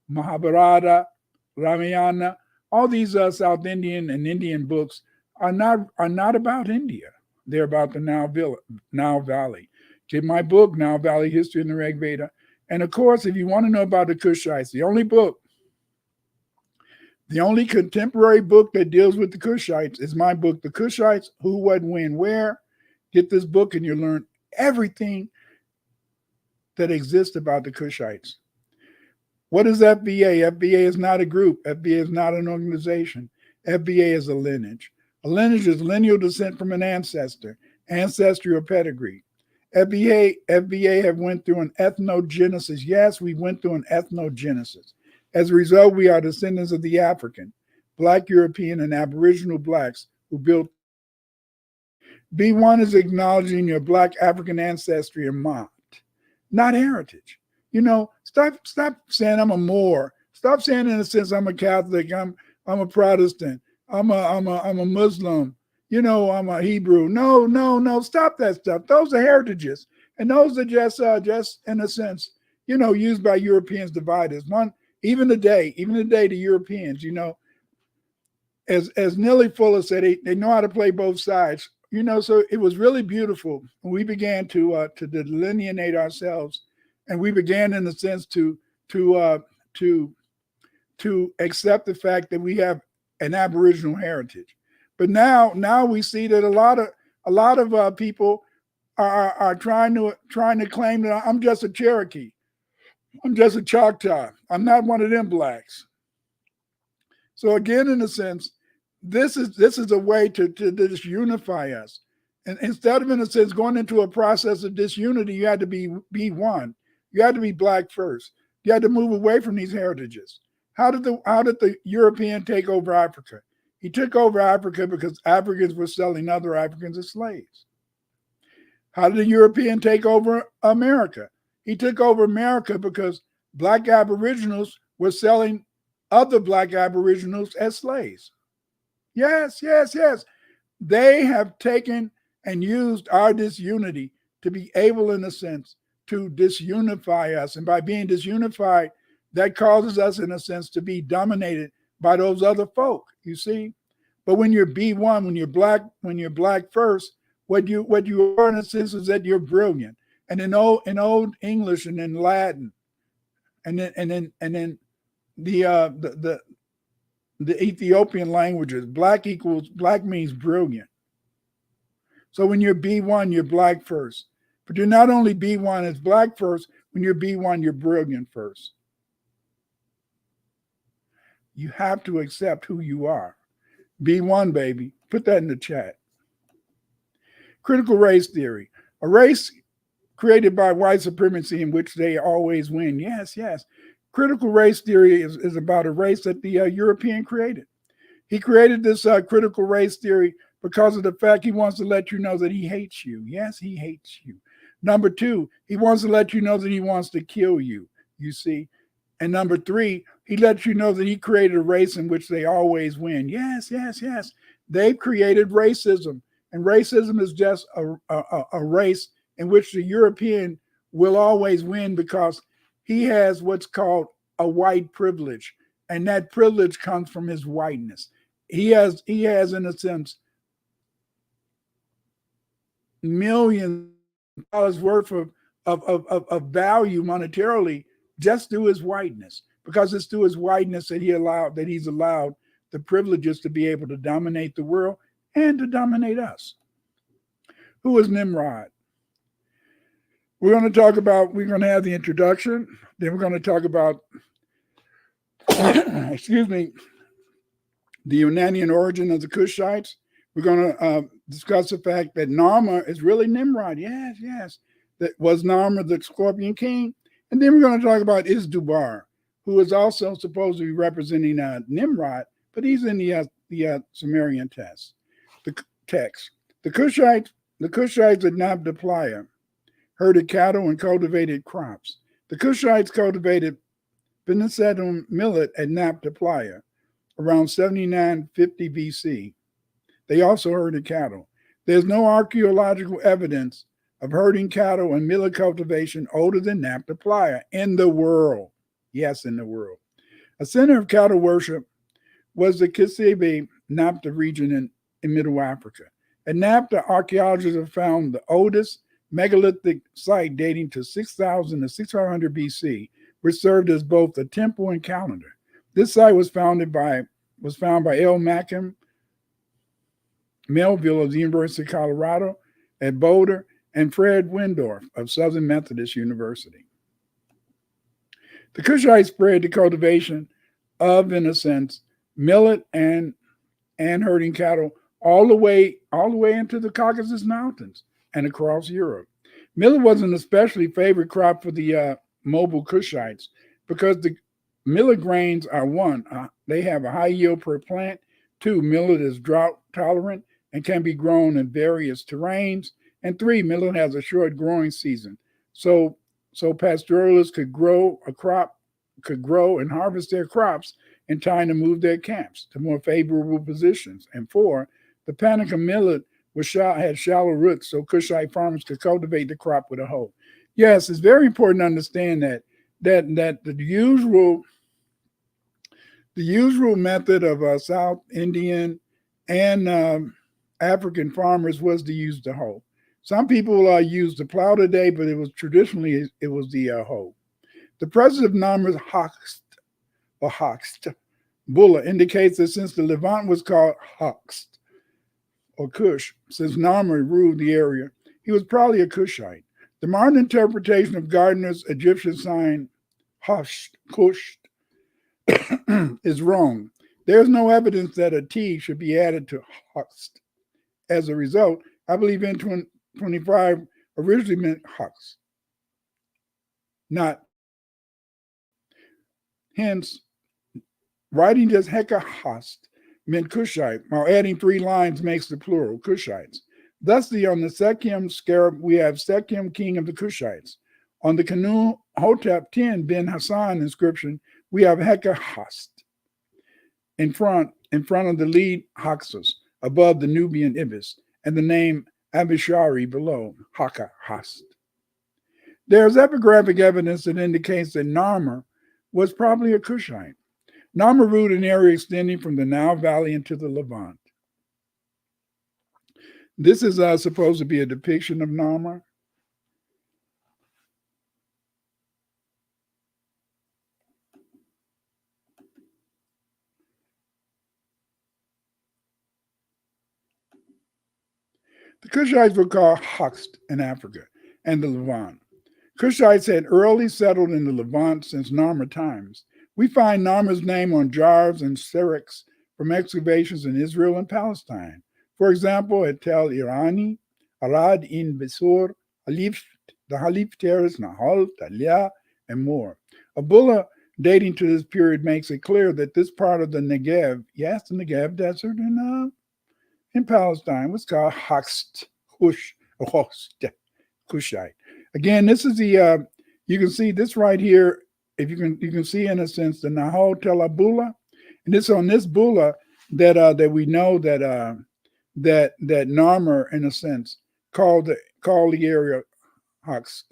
Mahabharata, Ramayana. All these South Indian and Indian books are not about India. They're about the Nile Valley. Get my book, Nile Valley History in the Rig Veda. And of course, if you want to know about the Kushites, the only contemporary book that deals with the Kushites is my book, The Kushites, Who, What, When, Where. Get this book and you'll learn everything that exists about the Kushites. What is FBA? FBA is not a group. FBA is not an organization. FBA is a lineage. A lineage is lineal descent from an ancestor, ancestry or pedigree. FBA have went through an ethnogenesis. Yes, we went through an ethnogenesis. As a result, we are descendants of the African, Black, European, and Aboriginal Blacks who built. B1 is acknowledging your Black African ancestry and mind, not heritage. Stop saying I'm a Moor. Stop saying in a sense I'm a Catholic, I'm a Protestant, I'm a Muslim, I'm a Hebrew. No, stop that stuff. Those are heritages. And those are just in a sense, used by Europeans to divide us. Even today, the Europeans, as Nellie Fuller said, they know how to play both sides. So it was really beautiful. We began to delineate ourselves, and we began, in a sense, to accept the fact that we have an Aboriginal heritage. But now we see that a lot of people are trying to claim that I'm just a Cherokee, I'm just a Choctaw, I'm not one of them blacks. So again, in a sense, this is a way to disunify us. And instead of, in a sense, going into a process of disunity, you had to be one. You had to be Black first. You had to move away from these heritages. How did the European take over Africa? He took over Africa because Africans were selling other Africans as slaves. How did the European take over America? He took over America because Black Aboriginals were selling other Black Aboriginals as slaves. Yes. They have taken and used our disunity to be able, in a sense, to disunify us. And by being disunified, that causes us, in a sense, to be dominated by those other folk, you see. But when you're B1, when you're black first, what you are, in a sense, is that you're brilliant. And in old English and in Latin, and then the Ethiopian languages, black means brilliant. So when you're B1, you're Black first. But you're not only B1 as Black first, when you're B1, you're brilliant first. You have to accept who you are. B1, baby. Put that in the chat. Critical race theory. A race created by white supremacy in which they always win. Yes. Critical race theory is about a race that the European created. He created this critical race theory because of the fact he wants to let you know that he hates you. Yes, he hates you. Number two, he wants to let you know that he wants to kill you, you see. And number three, he lets you know that he created a race in which they always win. Yes. They've created racism. And racism is just a race in which the European will always win because he has what's called a white privilege. And that privilege comes from his whiteness. He has, in a sense, millions of dollars worth of value monetarily just through his whiteness, because it's through his whiteness that he's allowed the privileges to be able to dominate the world and to dominate us. Who is Nimrod? We're going to have the introduction, then we're going to talk about, the Unanian origin of the Kushites. We're going to discuss the fact that Narmer is really Nimrod. Yes. That was Narmer the Scorpion King. And then we're going to talk about Izdubar, who is also supposed to be representing Nimrod, but he's in the Sumerian text. The Kushites had Nabta herded cattle and cultivated crops. The Kushites cultivated Penicetum millet at Nabta around 7950 BC. They also herded cattle. There's no archaeological evidence of herding cattle and millet cultivation older than Nabta in the world. yes, in the world. A center of cattle worship was the Kushite Napta region in Middle Africa. At Napta, archaeologists have found the oldest megalithic site dating to 6,000 to 6,500 BC, which served as both a temple and calendar. This site was found by L. Mackin Melville of the University of Colorado at Boulder and Fred Windorf of Southern Methodist University. The Kushites spread the cultivation of, in a sense, millet and herding cattle all the way into the Caucasus Mountains and across Europe. Millet was an especially favorite crop for the mobile Kushites because the millet grains are one, they have a high yield per plant. Two, millet is drought tolerant and can be grown in various terrains. And three, millet has a short growing season. So pastoralists could grow and harvest their crops in time to move their camps to more favorable positions. And four, the Panica millet had shallow roots, so Kushite farmers could cultivate the crop with a hoe. Yes, it's very important to understand that the usual method of South Indian and African farmers was to use the hoe. Some people use the plow today, but it was traditionally the hoe. The presence of Narmer's Hoxt bulla indicates that since the Levant was called Hoxt or Kush, since Narmer ruled the area, he was probably a Kushite. The modern interpretation of Gardner's Egyptian sign Kush is wrong. There's no evidence that a T should be added to Hoxt. As a result, I believe N25 originally meant Hoxt, not. Hence, writing just Hekahast meant Kushite, while adding 3 lines makes the plural, Kushites. Thusly, on the Sekhem scarab, we have Sekhem, king of the Kushites. On the Kanu Hotep 10 Ben Hassan inscription, we have Hekahast in front of the lead Haxus, above the Nubian ibis, and the name Abishari below, Hakahast. There is epigraphic evidence that indicates that Narmer was probably a Kushite. Narmer ruled an area extending from the Nile Valley into the Levant. This is supposed to be a depiction of Narmer. The Kushites were called Hoxt in Africa and the Levant. Kushites had early settled in the Levant since Narmer times. We find Narmer's name on jars and syrinx from excavations in Israel and Palestine. For example, at Tel Irani, Arad in Besor, the Halif Terrace, Nahal, Talia, and more. A bulla dating to this period makes it clear that this part of the Negev, yes, the Negev desert in Palestine, was called Hoxt, Kushite. Again, this is the you can see this right here. If you can see in a sense the Nahal Telabula, and it's on this bulla that we know that Narmer in a sense called the area Hoxt,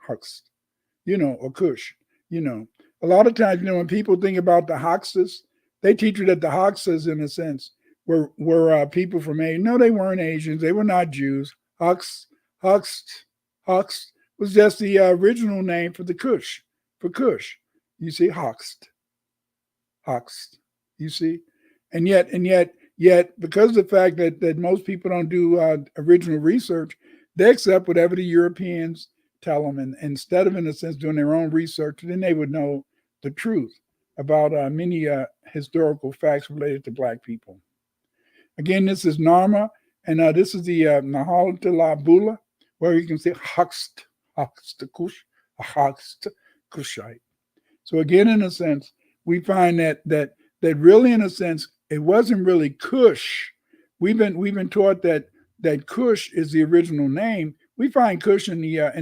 or Kush. A lot of times, when people think about the Hoxas, they teach you that the Hoxas in a sense were people from Asia. No, they weren't Asians. They were not Jews. Hoxt was just the original name for the Kush, for Kush. You see, Hoxt. You see, and yet, because of the fact that most people don't do original research, they accept whatever the Europeans tell them, and instead of, in a sense, doing their own research, then they would know the truth about many historical facts related to Black people. Again, this is Narmer, and this is the Nahal Telabula, where you can see Hoxt Kushite. So again, in a sense, we find that really, in a sense, it wasn't really Kush. We've been taught that Kush is the original name. We find Kush in the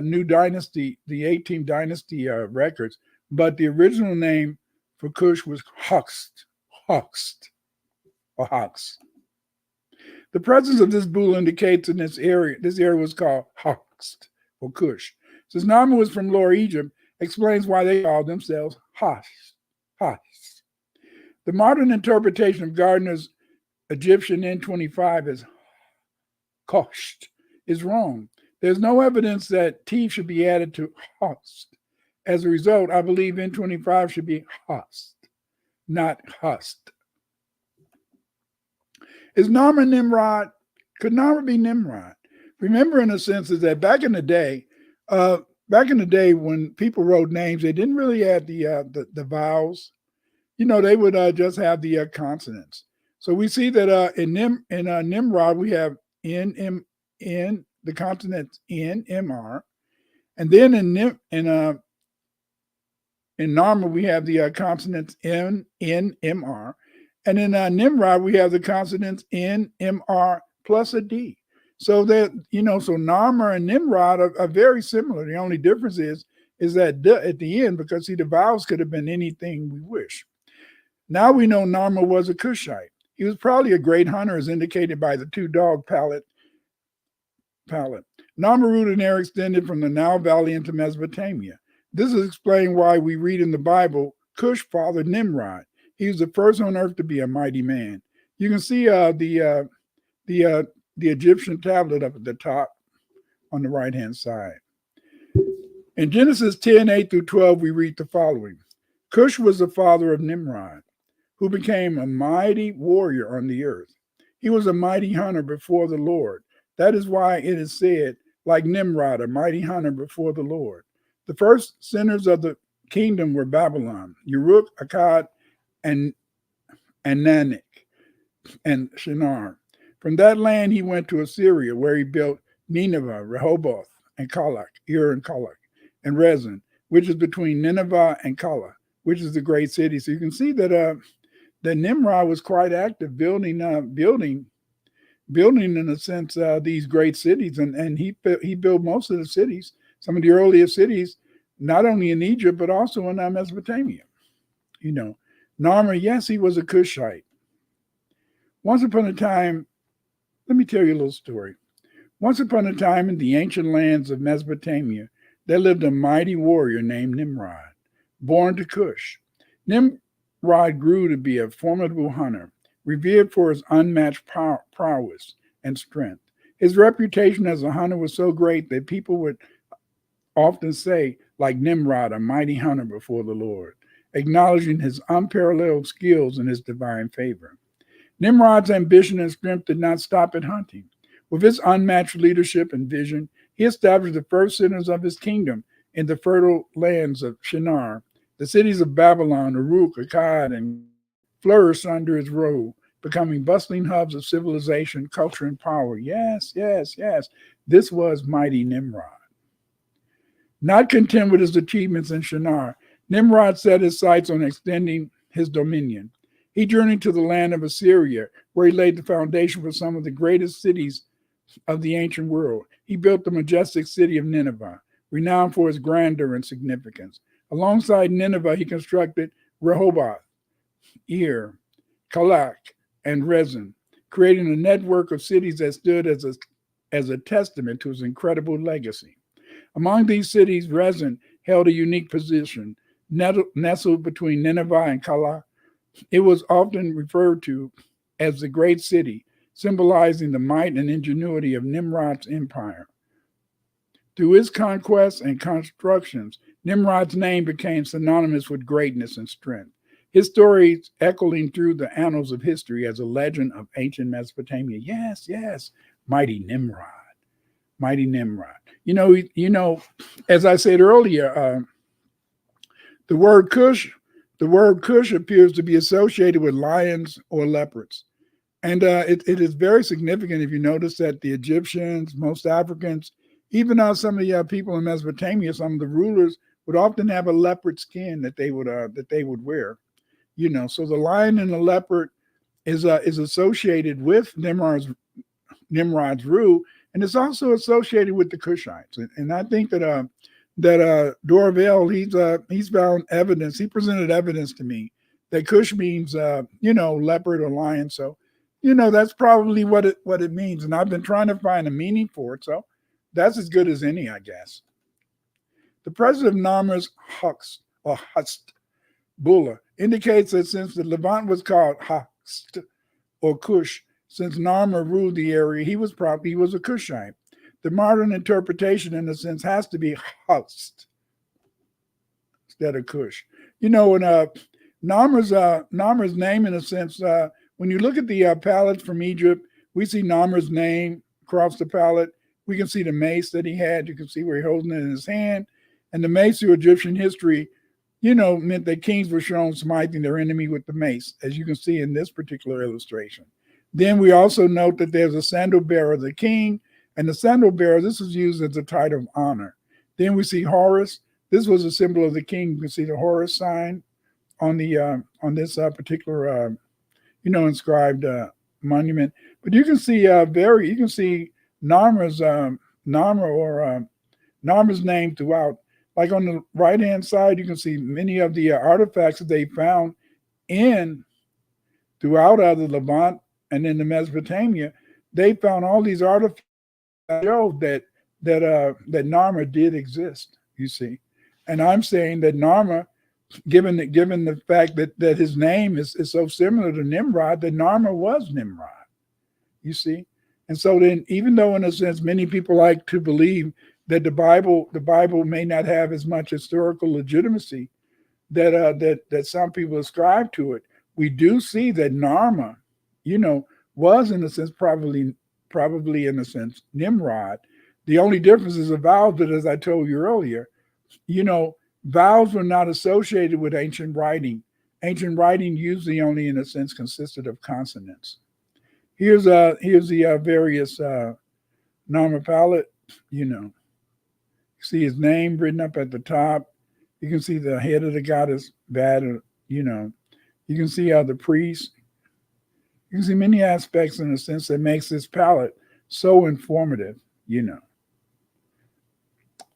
new dynasty, the 18th dynasty records, but the original name for Kush was Hoxt. The presence of this bull indicates in this area was called Hoxt or Kush. Since Narmer was from Lower Egypt, explains why they called themselves Has. The modern interpretation of Gardner's Egyptian N25 as Kosht is wrong. There's no evidence that T should be added to Host. As a result, I believe N25 should be Host, not Hust. Is Narmer Nimrod? Could Narmer be Nimrod? Remember, in a sense, is that back in the day when people wrote names, they didn't really add the vowels. They would just have the consonants. So we see that in Nimrod we have N, the consonants N, MR, and then in Narmer we have the consonants N, MR, and in Nimrod we have the consonants N, MR plus a D. So that so Narmer and Nimrod are very similar. The only difference is that at the end, because see, the vowels could have been anything we wish. Now we know Narmer was a Kushite. He was probably a great hunter, as indicated by the two-dog palette. Narmer ruled an area extended from the Nile Valley into Mesopotamia. This is explained why we read in the Bible, Cush fathered Nimrod. He was the first on earth to be a mighty man. You can see the Egyptian tablet up at the top on the right-hand side. In Genesis 10:8-12, we read the following. Cush was the father of Nimrod, who became a mighty warrior on the earth. He was a mighty hunter before the Lord. That is why it is said, like Nimrod, a mighty hunter before the Lord. The first centers of the kingdom were Babylon, Uruk, Akkad, and Nanik, and Shinar. From that land he went to Assyria, where he built Nineveh, Rehoboth, and Kalach, and Kalach, and Rezin, which is between Nineveh and Calah, which is the great city. So you can see that Nimrod was quite active building in a sense these great cities, and he built most of the cities, some of the earliest cities, not only in Egypt but also in Mesopotamia. Narmer, yes, he was a Kushite. Once upon a time, let me tell you a little story. Once upon a time in the ancient lands of Mesopotamia, there lived a mighty warrior named Nimrod, born to Cush. Nimrod grew to be a formidable hunter, revered for his unmatched prowess and strength. His reputation as a hunter was so great that people would often say, like Nimrod, a mighty hunter before the Lord, acknowledging his unparalleled skills and his divine favor. Nimrod's ambition and strength did not stop at hunting. With his unmatched leadership and vision, he established the first centers of his kingdom in the fertile lands of Shinar. The cities of Babylon, Uruk, Akkad, and flourished under his rule, becoming bustling hubs of civilization, culture, and power. Yes. This was mighty Nimrod. Not content with his achievements in Shinar, Nimrod set his sights on extending his dominion. He journeyed to the land of Assyria, where he laid the foundation for some of the greatest cities of the ancient world. He built the majestic city of Nineveh, renowned for its grandeur and significance. Alongside Nineveh, he constructed Rehoboth, Kalach, and Rezin, creating a network of cities that stood as a testament to his incredible legacy. Among these cities, Rezin held a unique position, nestled between Nineveh and Calah. It was often referred to as the Great City, symbolizing the might and ingenuity of Nimrod's empire. Through his conquests and constructions, Nimrod's name became synonymous with greatness and strength. His story echoing through the annals of history as a legend of ancient Mesopotamia. Yes, mighty Nimrod. Mighty Nimrod. As I said earlier, the word Cush appears to be associated with lions or leopards. And it is very significant if you notice that the Egyptians, most Africans, even some of the people in Mesopotamia, some of the rulers would often have a leopard skin that they would wear. So the lion and the leopard is associated with Nimrod's rule, and it's also associated with the Kushites. And I think that Dorvell, he's found evidence. He presented evidence to me that Cush means leopard or lion. So that's probably what it means. And I've been trying to find a meaning for it. So that's as good as any, I guess. The presence of Narmer's Hust or Hust bulla indicates that since the Levant was called Hust or Cush, since Narmer ruled the area, he was a Cushite. The modern interpretation, in a sense, has to be Hust instead of Cush. You know, when Narmer's name, in a sense, when you look at the palettes from Egypt, we see Narmer's name across the palette. We can see the mace that he had. You can see where he's holding it in his hand. And the mace through Egyptian history, you know, meant that kings were shown smiting their enemy with the mace, as you can see in this particular illustration. Then we also note that there's a sandal bearer of the king, and the sandal bearer, this is used as a title of honor. Then we see Horus. This was a symbol of the king. You can see the Horus sign on this particular, inscribed monument. But you can see Narmer's Narmer's name throughout. Like on the right-hand side, you can see many of the artifacts that they found throughout the Levant and in the Mesopotamia. They found all these artifacts that show that Narmer did exist. You see, and I'm saying that Narmer, given the fact that his name is so similar to Nimrod, that Narmer was Nimrod. You see, and so then, even though in a sense many people like to believe that the Bible may not have as much historical legitimacy that some people ascribe to it, we do see that Narmer, was in a sense probably in a sense Nimrod. The only difference is the vowels, but as I told you earlier, vowels were not associated with ancient writing. Ancient writing usually only in a sense consisted of consonants. Here's the various Narmer palette, see his name written up at the top. You can see the head of the goddess, you can see the priest. You can see many aspects in a sense that makes this palette so informative,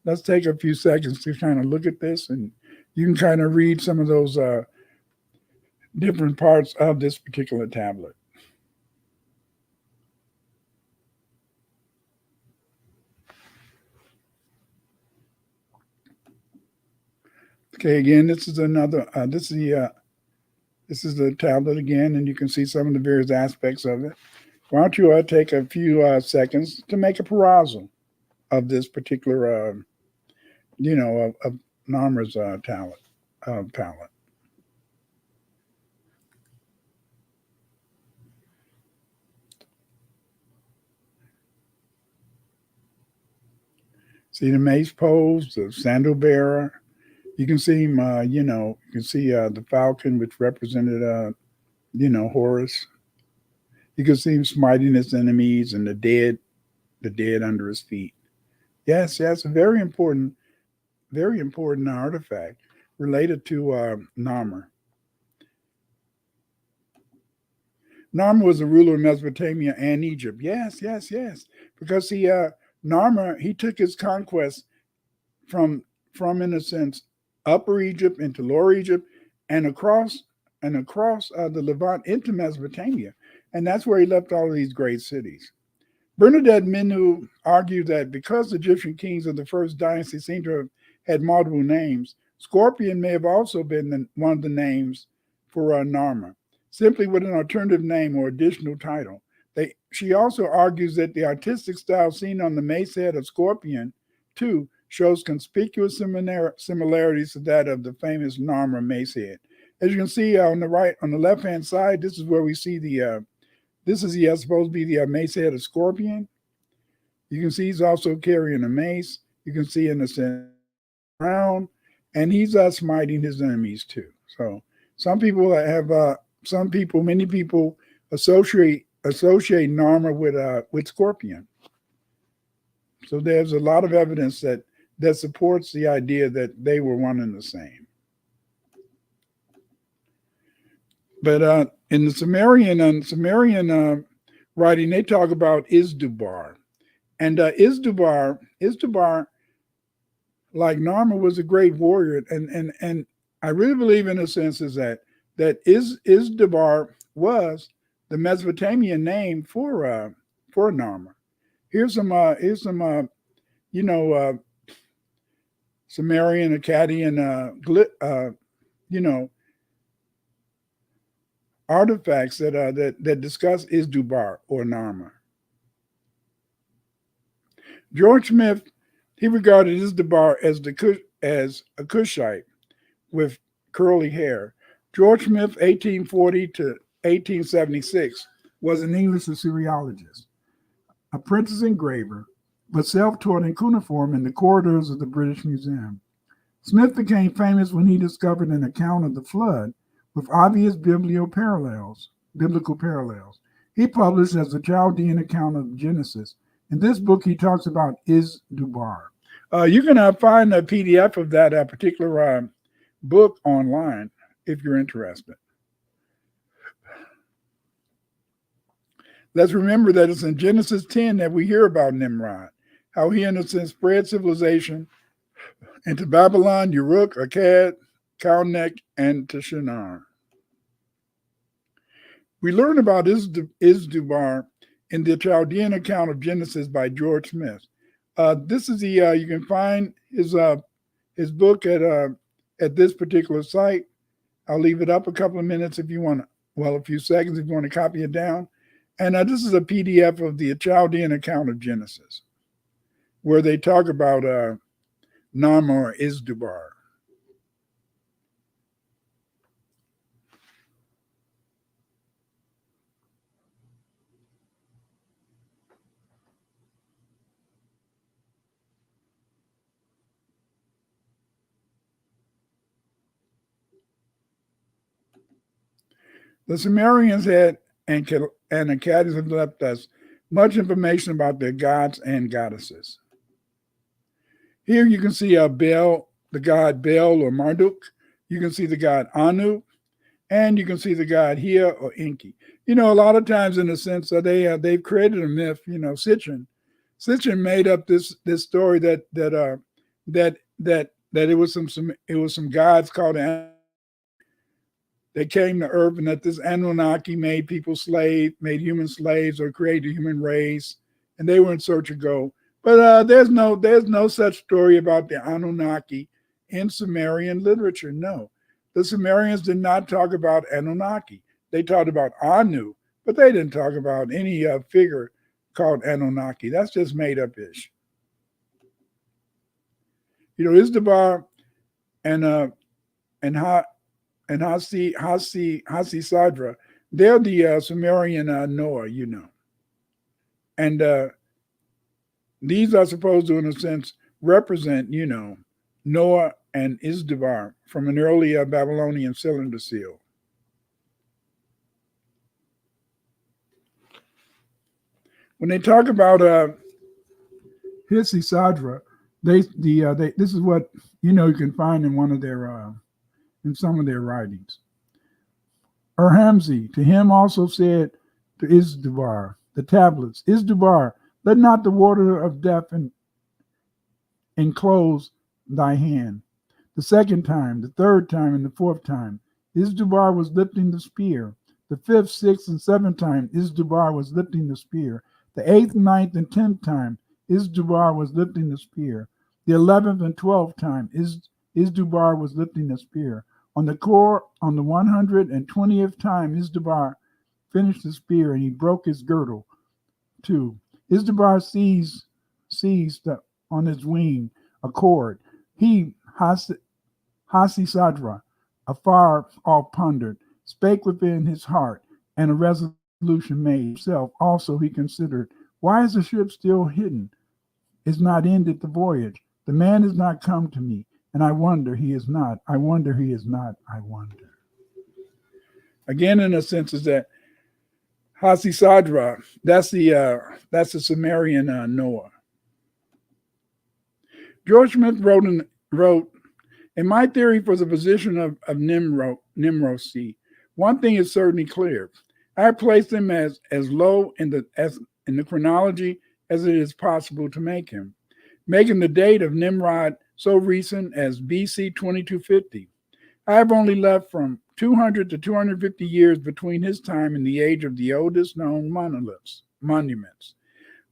Let's take a few seconds to kind of look at this, and you can kind of read some of those different parts of this particular tablet. Okay, again, this is another, this is the tablet again, and you can see some of the various aspects of it. Why don't you take a few seconds to make a perusal of this particular, of Narmer's palette. See the mace pose, the sandal bearer. You can see him, you can see the falcon, which represented, Horus. You can see him smiting his enemies and the dead under his feet. Yes, a very important artifact related to Narmer. Narmer was a ruler of Mesopotamia and Egypt. Yes, because Narmer, he took his conquest from in a sense Upper Egypt into Lower Egypt and across the Levant into Mesopotamia, and that's where he left all of these great cities. Bernadette Minu argued that because the Egyptian kings of the first dynasty seem to have had multiple names, Scorpion may have also been one of the names for Narmer, simply with an alternative name or additional title. She also argues that the artistic style seen on the mace head of Scorpion, too, shows conspicuous similarities to that of the famous Narmer mace head. As you can see on the left-hand side, this is where we see this is supposed to be the mace head of Scorpion. You can see he's also carrying a mace. You can see in the center around, and he's smiting his enemies too. So many people associate Narmer with Scorpion. So there's a lot of evidence that supports the idea that they were one and the same. But in the Sumerian writing, they talk about Izdubar. And Izdubar, like Narmer, was a great warrior. And I really believe in a sense is that Izdubar was the Mesopotamian name for Narmer. Here's some Sumerian, Akkadian, artifacts that discuss Is-Dubar or Narmer. George Smith, he regarded Is-Dubar as a Kushite with curly hair. George Smith, 1840 to 1876, was an English Assyriologist, apprentice engraver, but self-taught in cuneiform in the corridors of the British Museum. Smith became famous when he discovered an account of the flood with obvious biblical parallels. He published as the Chaldean account of Genesis. In this book, he talks about Is-Dubar. You can find a PDF of that particular book online if you're interested. Let's remember that it's in Genesis 10 that we hear about Nimrod, how he, in a sense, spread civilization into Babylon, Uruk, Akkad, Calneh, and to Shinar. We learn about Is-Dubar in the Chaldean account of Genesis by George Smith. This is you can find his book at this particular site. I'll leave it up a couple of minutes if you want a few seconds if you want to copy it down. And this is a PDF of the Chaldean account of Genesis, where they talk about Narmer or Is-Dubar. The Sumerians had and Akkadians have left us much information about their gods and goddesses. Here you can see Bel, the god Bel or Marduk. You can see the god Anu, and you can see the god Hia or Enki. A lot of times, in a sense, they've created a myth. Sitchin made up this story that it was some gods called that came to Earth, and that this Anunnaki made human slaves, or created a human race, and they were in search of gold. But there's no such story about the Anunnaki in Sumerian literature. No, the Sumerians did not talk about Anunnaki. They talked about Anu, but they didn't talk about any figure called Anunnaki. That's just made up ish. Is-Dubar and Hasi-Sadra, they're the Sumerian Noah, and these are supposed to, in a sense, represent, Noah and Is-Dubar from an early Babylonian cylinder seal. When they talk about Hasi-Sadra, this is what you can find in one of their in some of their writings. Hamzi, to him also said to Is-Dubar, the tablets, Is-Dubar, let not the water of death enclose thy hand. The second time, the third time, and the fourth time, Is-Dubar was lifting the spear. The fifth, sixth, and seventh time, Is-Dubar was lifting the spear. The eighth, ninth, and 10th time, Is-Dubar was lifting the spear. The 11th and 12th time, Is-Dubar was lifting the spear. On the 120th time, Is-Dubar finished the spear, and he broke his girdle. 2. Is-Dubar seized on his wing a cord. He, Hasi-Sadra, afar off pondered, spake within his heart, and a resolution made himself. Also he considered, why is the ship still hidden? Is not ended the voyage. The man is not come to me. And I wonder he is not. I wonder he is not. I wonder. Again, in a sense, is that Hasi-Sadra, that's the Sumerian Noah. George Smith wrote, in my theory for the position of Nimrod, one thing is certainly clear. I placed him as low in the chronology as it is possible to make him, making the date of Nimrod so recent as BC 2250. I have only left from 200 to 250 years between his time and the age of the oldest known monuments.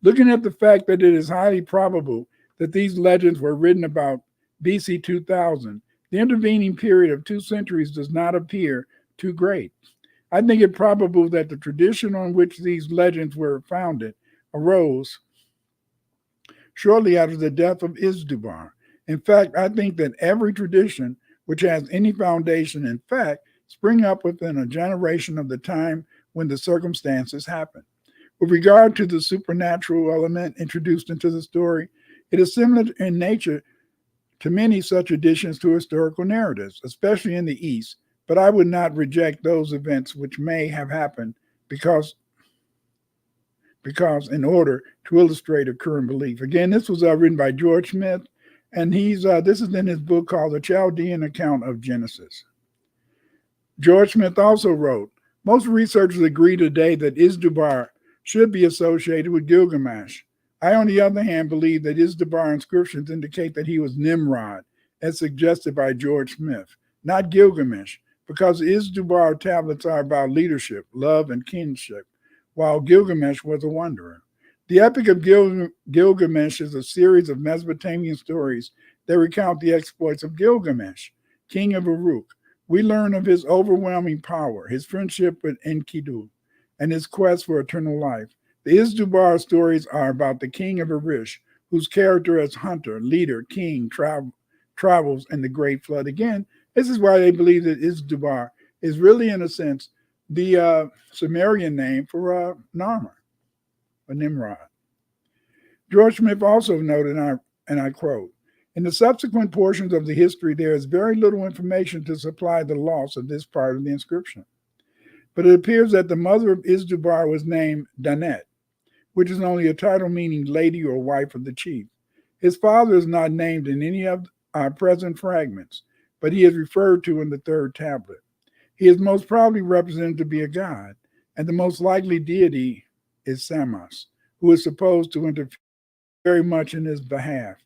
Looking at the fact that it is highly probable that these legends were written about BC 2000. The intervening period of 2 centuries does not appear too great. I think it probable that the tradition on which these legends were founded arose shortly after the death of Izdubar. In fact, I think that every tradition which has any foundation in fact spring up within a generation of the time when the circumstances happen. With regard to the supernatural element introduced into the story, it is similar in nature to many such additions to historical narratives, especially in the East, but I would not reject those events which may have happened because in order to illustrate a current belief. Again, this was written by George Smith, and this is in his book called The Chaldean Account of Genesis. George Smith also wrote, most researchers agree today that Izdubar should be associated with Gilgamesh. I, on the other hand, believe that Izdubar inscriptions indicate that he was Nimrod, as suggested by George Smith, not Gilgamesh, because Izdubar tablets are about leadership, love, and kinship, while Gilgamesh was a wanderer. The Epic of Gilgamesh is a series of Mesopotamian stories that recount the exploits of Gilgamesh, king of Uruk. We learn of his overwhelming power, his friendship with Enkidu, and his quest for eternal life. The Izdubar stories are about the king of Arish, whose character as hunter, leader, king travels in the great flood. Again, this is why they believe that Izdubar is really, in a sense, the Sumerian name for Narmer, or Nimrod. George Smith also noted, and I quote, in the subsequent portions of the history, there is very little information to supply the loss of this part of the inscription. But it appears that the mother of Izdubar was named Danet, which is only a title meaning lady or wife of the chief. His father is not named in any of our present fragments, but he is referred to in the third tablet. He is most probably represented to be a god, and the most likely deity is Samos, who is supposed to interfere very much in his behalf.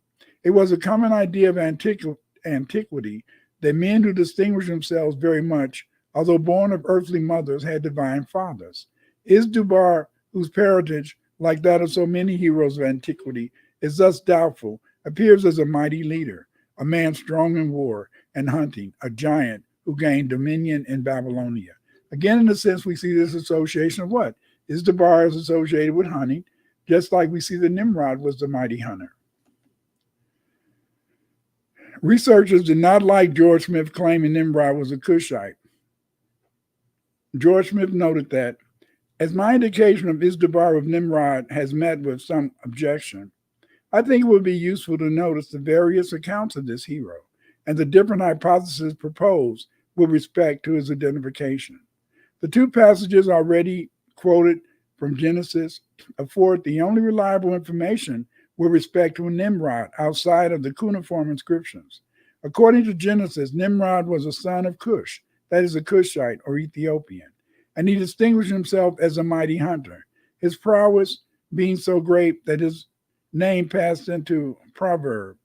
It was a common idea of antiquity that men who distinguished themselves very much, although born of earthly mothers, had divine fathers. Izdubar, whose parentage, like that of so many heroes of antiquity, is thus doubtful, appears as a mighty leader, a man strong in war and hunting, a giant who gained dominion in Babylonia. Again, in a sense, we see this association of what? Izdubar is associated with hunting, just like we see that Nimrod was the mighty hunter. Researchers did not like George Smith claiming Nimrod was a Kushite. George Smith noted that, as my indication of Izdubar of Nimrod has met with some objection, I think it would be useful to notice the various accounts of this hero and the different hypotheses proposed with respect to his identification. The two passages already quoted from Genesis afford the only reliable information with respect to Nimrod outside of the cuneiform inscriptions. According to Genesis, Nimrod was a son of Cush, that is a Cushite or Ethiopian, and he distinguished himself as a mighty hunter, his prowess being so great that his name passed into proverb.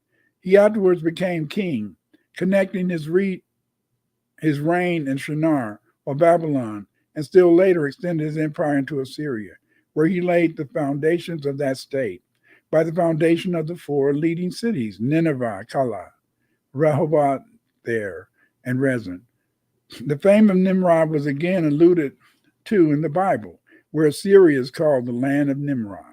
He afterwards became king, connecting his reign in Shinar or Babylon, and still later extended his empire into Assyria, where he laid the foundations of that state by the foundation of the four leading cities, Nineveh, Calah, Rehoboth there, and Rezin. The fame of Nimrod was again alluded to in the Bible, where Assyria is called the land of Nimrod.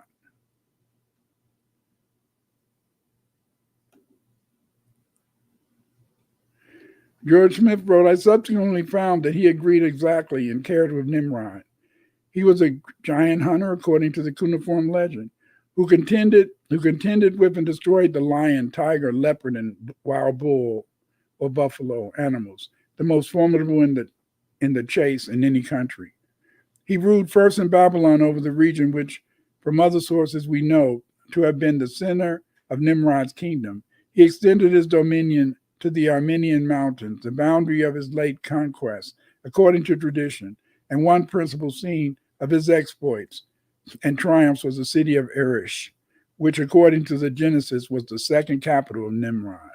George Smith wrote, I subsequently found that he agreed exactly in character with Nimrod. He was a giant hunter, according to the cuneiform legend, who contended with and destroyed the lion, tiger, leopard, and wild bull or buffalo animals, the most formidable in the chase in any country. He ruled first in Babylon over the region which, from other sources we know, to have been the center of Nimrod's kingdom. He extended his dominion to the Armenian mountains, the boundary of his late conquest, according to tradition, and one principal scene of his exploits and triumphs was the city of Arish, which, according to the Genesis, was the second capital of Nimrod.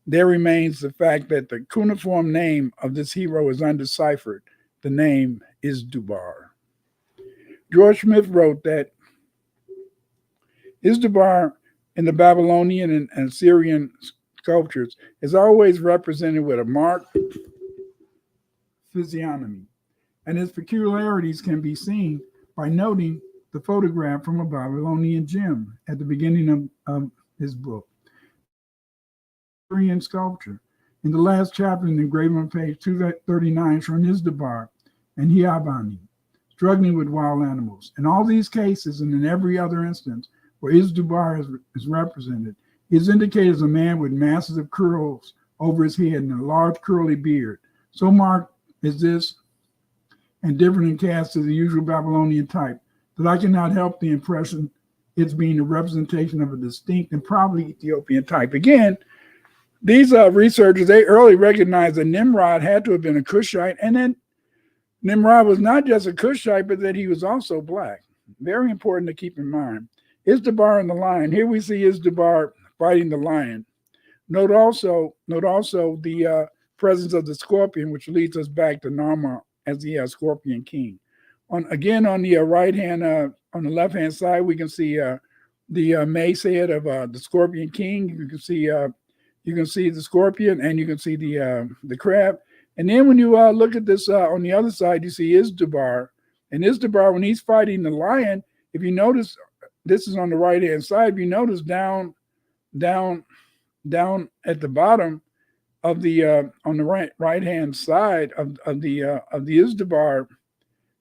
There remains the fact that the cuneiform name of this hero is undeciphered. The name is Izdubar. George Smith wrote that Izdubar in the Babylonian and Assyrian sculptures is always represented with a marked physiognomy, and its peculiarities can be seen by noting the photograph from a Babylonian gem at the beginning of his book. Korean sculpture. In the last chapter, in the engraving on page 239, showing Isdabar and Hiabani struggling with wild animals. In all these cases, and in every other instance where Isdabar is represented, he is indicated as a man with massive curls over his head and a large curly beard. So marked is this and different in cast to the usual Babylonian type that I cannot help the impression it's being a representation of a distinct and probably Ethiopian type. Again, these researchers, they early recognized that Nimrod had to have been a Kushite, and then Nimrod was not just a Kushite, but that he was also black. Very important to keep in mind. Isdabar and the lion. Here we see Isdabar fighting the lion. Note also the presence of the scorpion, which leads us back to Narmer as the scorpion king. On the right hand, on the left hand side, we can see the mace head of the scorpion king. You can see the scorpion, and you can see the crab. And then when you look at this on the other side, you see Isdabar. And Isdabar, when he's fighting the lion, if you notice, this is on the right hand side. If you notice down at the bottom of the on the right hand side of the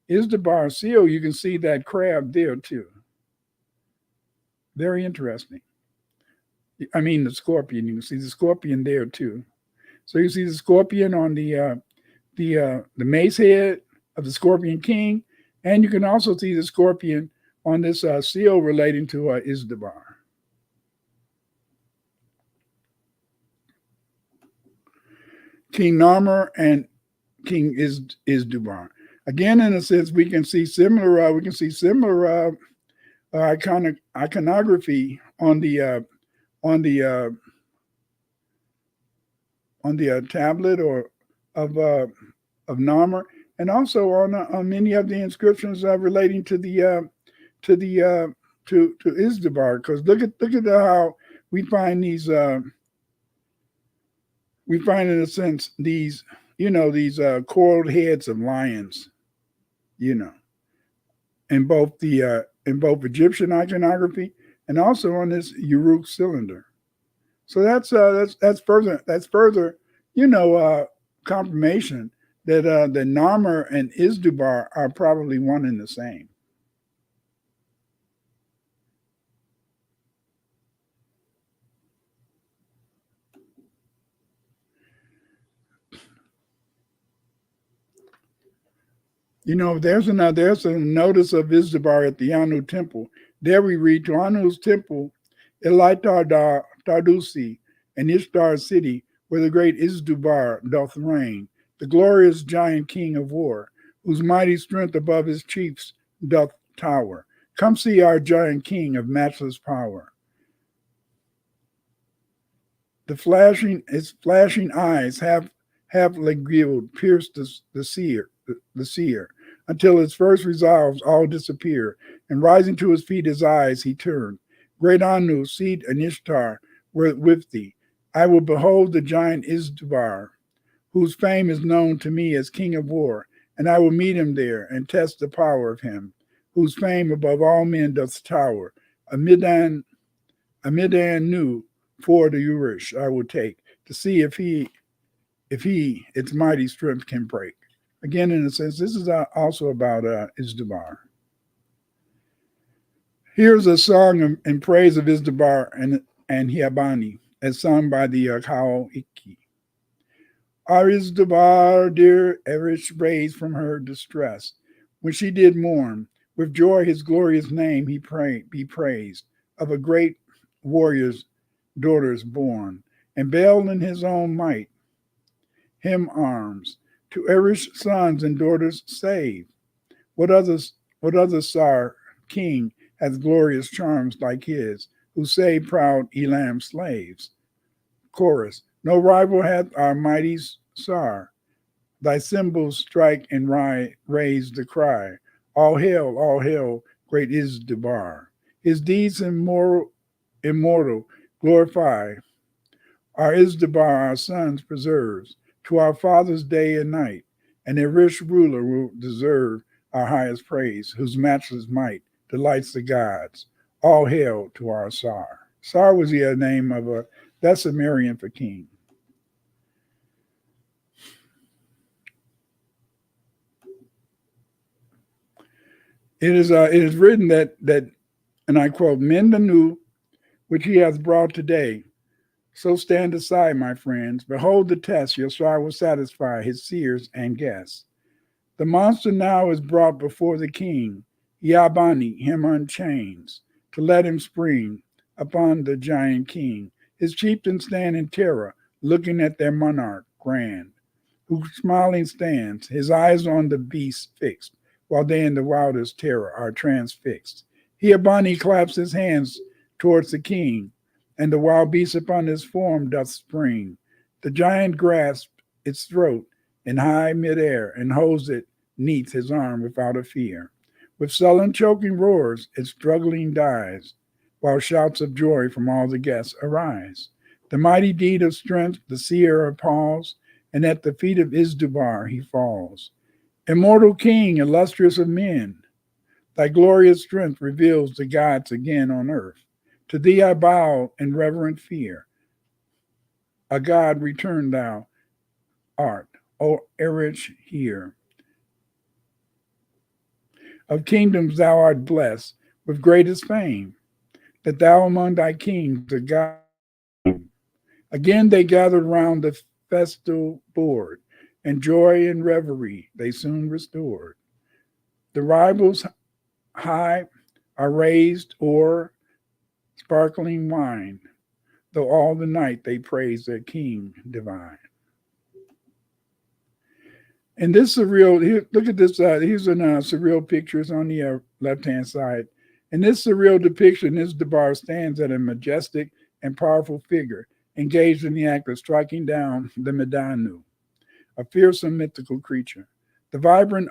Isdabar seal, you can see that crab there too. Very interesting. I mean the scorpion. You can see the scorpion there too. So you see the scorpion on the mace head of the scorpion king, and you can also see the scorpion on this seal relating to Isdabar. King Narmer and King Isdabar. Again, in a sense, we can see similar iconography on the tablet or of Narmer, and also on many of the inscriptions relating to Isdabar. Because look at how we find these. We find, in a sense, these coiled heads of lions, in both Egyptian iconography and also on this Uruk cylinder. So that's further confirmation that the Narmer and Isdabar are probably one and the same. There's a notice of Isdabar at the Anu temple. There we read, to Anu's temple, Elitar Dardusi, and Ishtar's city, where the great Isdabar doth reign, the glorious giant king of war, whose mighty strength above his chiefs doth tower. Come see our giant king of matchless power. His flashing eyes have leguiled pierced the seer, until his first resolves all disappear, and rising to his feet his eyes he turned. Great Anu, seed and Ishtar were with thee. I will behold the giant Isdabar, whose fame is known to me as king of war, and I will meet him there and test the power of him, whose fame above all men doth tower. A midan new for the Urish I will take, to see if he its mighty strength can break. Again, in a sense, this is also about Isdabar. Here's a song in praise of Isdabar and Hiabani, as sung by the Kao Iki. Our Isdabar, dear Erish, raised from her distress, when she did mourn, with joy his glorious name be praised, of a great warrior's daughters born, and veiled in his own might, him arms, to Erish sons and daughters save. What other Sar king hath glorious charms like his, who saved proud Elam slaves? Chorus, no rival hath our mighty Sar. Thy cymbals strike and raise the cry. All hail, great Isdabar. His deeds immortal glorify. Our Isdabar, our sons, preserves, to our fathers day and night, and a rich ruler will deserve our highest praise, whose matchless might delights the gods. All hail to our Tsar. Tsar was the name of that's Sumerian for king. It is written that, and I quote, "Mend anew which he has brought today. So stand aside, my friends. Behold the test your Tsar will satisfy his seers and guests. The monster now is brought before the king, Yabani, him on chains, to let him spring upon the giant king. His chieftains stand in terror, looking at their monarch grand, who smiling stands, his eyes on the beast fixed, while they in the wildest terror are transfixed. Yabani claps his hands towards the king, and the wild beast upon his form doth spring. The giant grasps its throat in high midair and holds it neath his arm without a fear. With sullen choking roars, it struggling dies, while shouts of joy from all the guests arise. The mighty deed of strength the seer appalls, and at the feet of Isdubar he falls. Immortal king, illustrious of men, thy glorious strength reveals the gods again on earth. To thee I bow in reverent fear. A god return thou art, O Erich here. Of kingdoms thou art blessed with greatest fame, that thou among thy kings a god. Again they gathered round the festal board, and joy and revelry they soon restored. The rivals high are raised o'er sparkling wine, though all the night they praise their king divine. And this surreal, here, look at this, here's a surreal pictures on the left-hand side. In this surreal depiction, Isdabar stands at a majestic and powerful figure, engaged in the act of striking down the Medanu, a fearsome mythical creature. The vibrant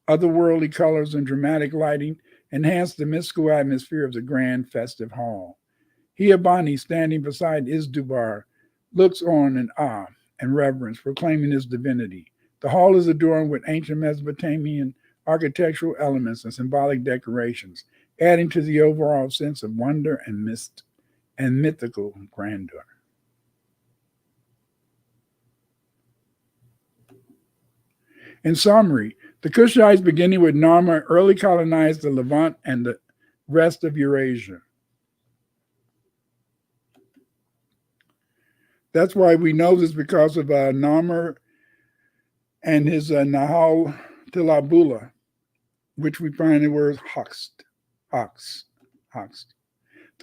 otherworldly colors and dramatic lighting enhance the mystical atmosphere of the grand festive hall. Yabani, standing beside Isdubar, looks on in awe and reverence, proclaiming his divinity. The hall is adorned with ancient Mesopotamian architectural elements and symbolic decorations, adding to the overall sense of wonder and mythical grandeur. In summary, the Kushites, beginning with Narmer, early colonized the Levant and the rest of Eurasia. That's why we know this, because of Narmer and his Nahal Tilabula, which we find in the word Hoxt. The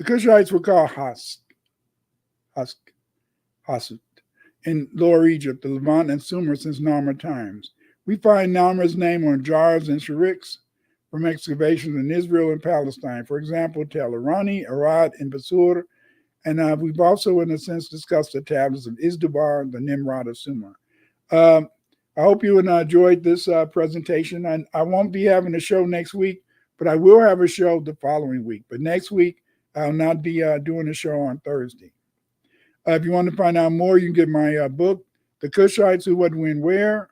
Kushites were called Hasut in Lower Egypt, the Levant, and Sumer since Narmer times. We find Narmer's name on jars and shariks from excavations in Israel and Palestine. For example, Tel Arani, Arad, and Basur. And we've also, in a sense, discussed the tablets of Isdubar, the Nimrod of Sumer. I hope you enjoyed this presentation. And I won't be having a show next week, but I will have a show the following week. But next week, I'll not be doing a show on Thursday. If you want to find out more, you can get my book, The Kushites, Who, What, When, Where.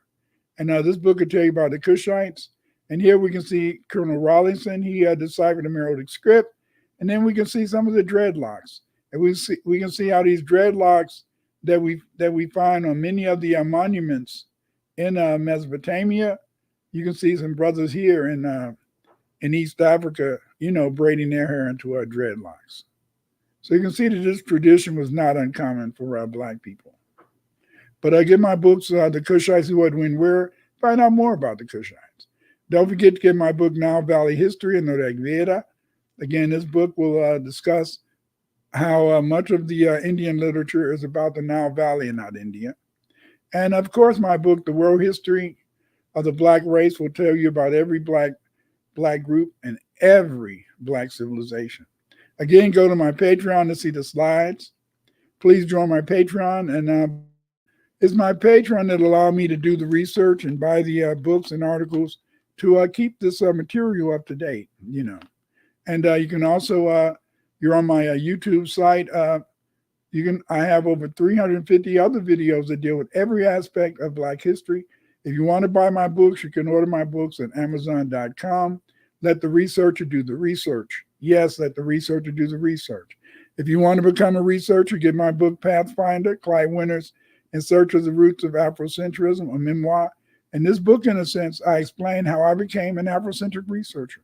And this book will tell you about the Kushites. And here we can see Colonel Rawlinson. He deciphered the Meroitic script. And then we can see some of the dreadlocks. And we can see how these dreadlocks that we find on many of the monuments in Mesopotamia. You can see some brothers here in East Africa, braiding their hair into dreadlocks. So you can see that this tradition was not uncommon for Black people. But I get my books, The Kushites, Who, What, When, Where, find out more about the Kushites. Don't forget to get my book, Nile Valley History and Noreg. Again, this book will discuss how much of the Indian literature is about the Nile Valley and not India. And of course, my book, The World History of the Black Race, will tell you about every Black group and every Black civilization. Again, go to my Patreon to see the slides. Please join my Patreon. And it's my Patreon that allows me to do the research and buy the books and articles to keep this material up to date, And you can also, you're on my YouTube site, I have over 350 other videos that deal with every aspect of Black history. If you want to buy my books, you can order my books at Amazon.com. Let the researcher do the research. Yes, let the researcher do the research. If you want to become a researcher, get my book, Pathfinder, Clyde Winters, In Search of the Roots of Afrocentrism, a memoir. In this book, in a sense, I explain how I became an Afrocentric researcher.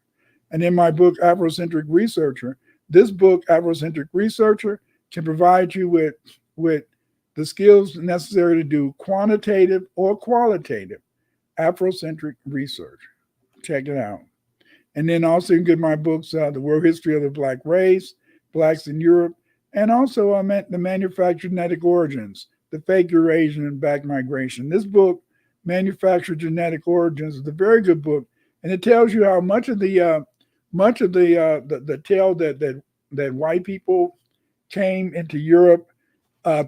And in my book, Afrocentric Researcher, this book, Afrocentric Researcher, can provide you with the skills necessary to do quantitative or qualitative Afrocentric research. Check it out. And then also you can get my books, The World History of the Black Race, Blacks in Europe, and also The Manufactured Genetic Origins, The Fake Eurasian and Black Migration. This book, Manufactured Genetic Origins, is a very good book, and it tells you how much of the tale that white people came into Europe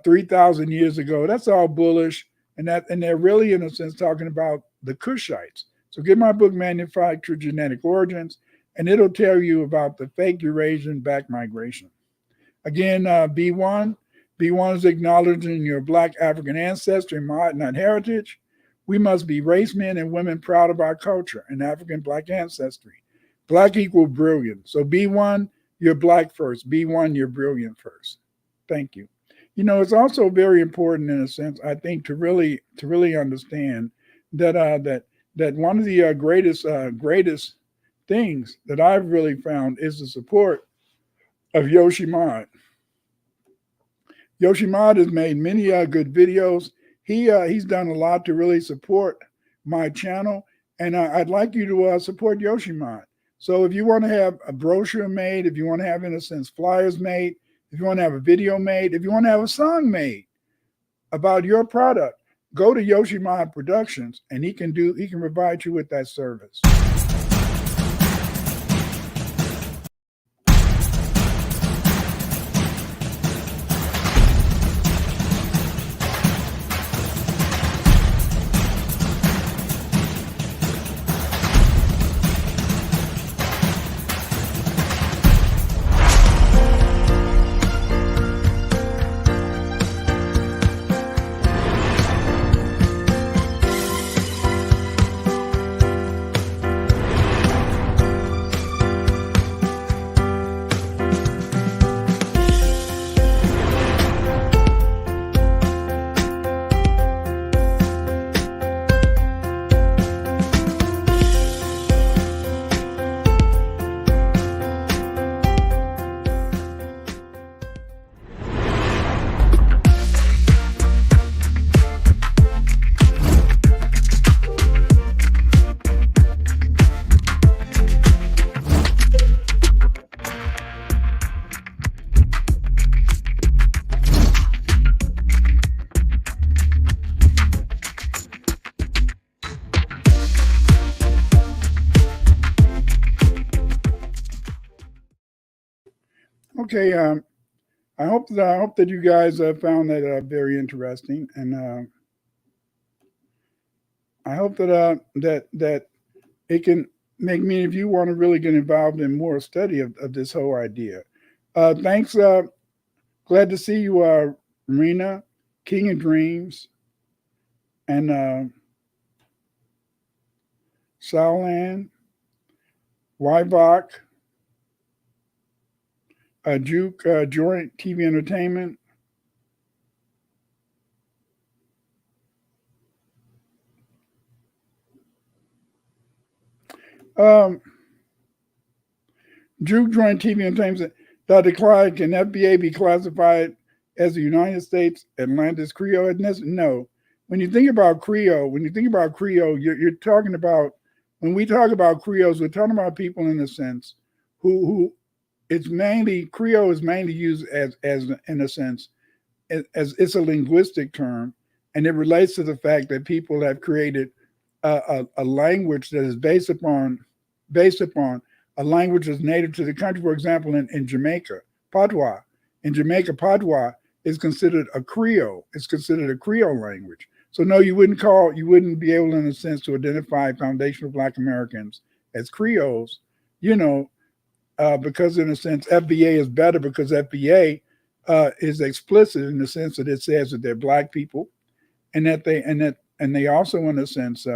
3,000 years ago. That's all bullish, and they're really, in a sense, talking about the Kushites. So get my book, Manufactured Genetic Origins, and it'll tell you about the fake Eurasian back migration. Again, B1. B1 is acknowledging your Black African ancestry, not heritage. We must be race men and women proud of our culture and African Black ancestry. Black equal brilliant. So B1, you're Black first. B1, you're brilliant first. Thank you. You know, it's also very important, in a sense, I think, to really understand that one of the greatest things that I've really found is the support of Yoshimod. Yoshimod has made many good videos. He's done a lot to really support my channel, and I'd like you to support Yoshimod. So if you want to have a brochure made, if you want to have, in a sense, flyers made, if you want to have a video made, if you want to have a song made about your product, go to Yoshimod Productions, and he can provide you with that service. Okay, I hope that you guys found that very interesting, and I hope that it can make many of you want to really get involved in more study of this whole idea. Thanks. Glad to see you, Marina, King of Dreams, and Saulan, Wyvok, Juke, Joint TV Entertainment, Juke Joint TV Entertainment. Dr. Clyde, can FBA be classified as the United States Atlantis Creole? No. When you think about Creole, you're talking about, when we talk about Creoles, we're talking about people, in a sense, who it's mainly, Creole is mainly used as in a sense, as it's a linguistic term, and it relates to the fact that people have created a language that is based upon a language that's native to the country. For example, in Jamaica, Patois. In Jamaica, Patois is considered a Creole. It's considered a Creole language. So no, you wouldn't be able, in a sense, to identify foundational Black Americans as Creoles, because in a sense, FBA is better, because FBA is explicit in the sense that it says that they're black people, and that they also, in a sense,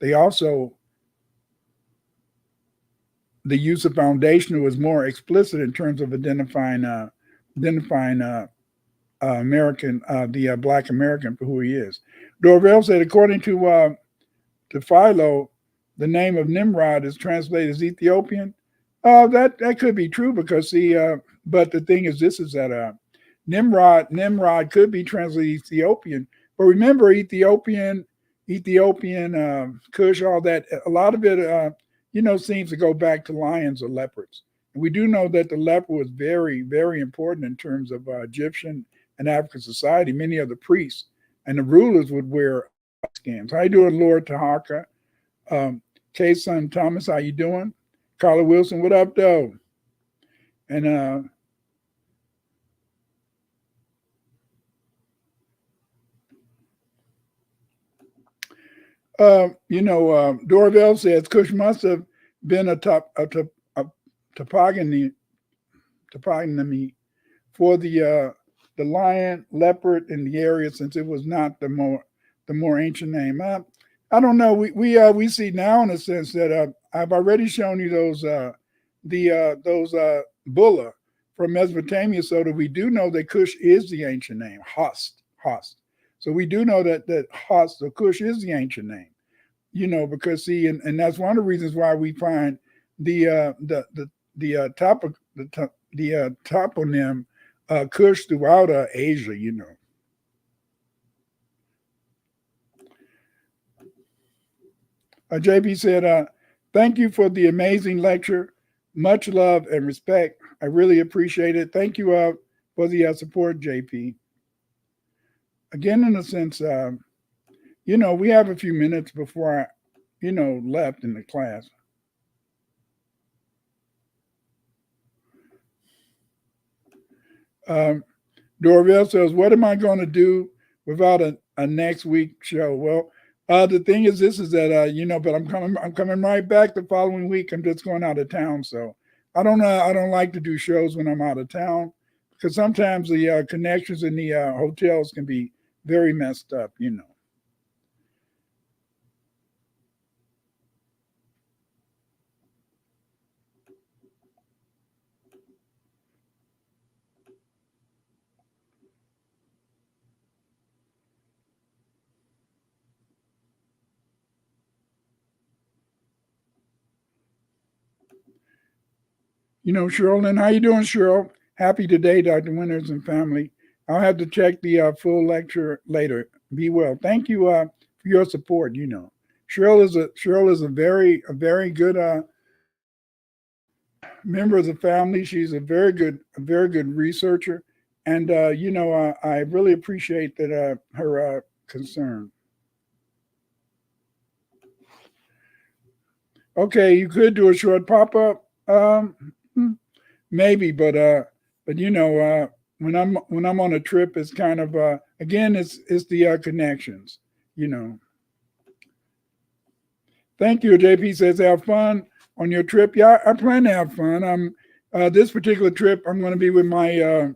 they also, the use of foundational is more explicit in terms of identifying American, the black American for who he is. Dorvell said, according to Philo, the name of Nimrod is translated as Ethiopian. That could be true because but the thing is, this is that Nimrod could be translated Ethiopian, but remember Ethiopian, Kush, all that. A lot of it, seems to go back to lions or leopards. And we do know that the leopard was very, very important in terms of Egyptian and African society. Many of the priests and the rulers would wear skins. How you doing, Lord Tahaka? K-Son Thomas, how you doing? Carla Wilson, what up, though? And Dorvell says Kush must have been a toponymy for the lion, leopard in the area, since it was not the more ancient name. I don't know. We see now, in a sense, that I've already shown you those bulla from Mesopotamia, so that we do know that Kush is the ancient name, Host. So we do know that Host or Kush is the ancient name, because see, and that's one of the reasons why we find the toponym Kush throughout Asia, JP said, thank you for the amazing lecture. Much love and respect. I really appreciate it. Thank you for the support, JP. Again, in a sense, we have a few minutes before I, left in the class. Dorvell says, what am I going to do without a next week show? Well, the thing is, this is that, but I'm coming right back the following week. I'm just going out of town. So I don't like to do shows when I'm out of town, because sometimes the connections in the hotels can be very messed up, Cheryl, how you doing, Cheryl? Happy today, Dr. Winters and family. I'll have to check the full lecture later. Be well. Thank you for your support. Cheryl is a very good member of the family. She's a very good researcher, and I really appreciate that her concern. Okay, you could do a short pop up. Maybe, but when I'm on a trip, it's kind of again, it's the connections, Thank you. JP says, have fun on your trip. Yeah, I plan to have fun. This particular trip, I'm going to be with my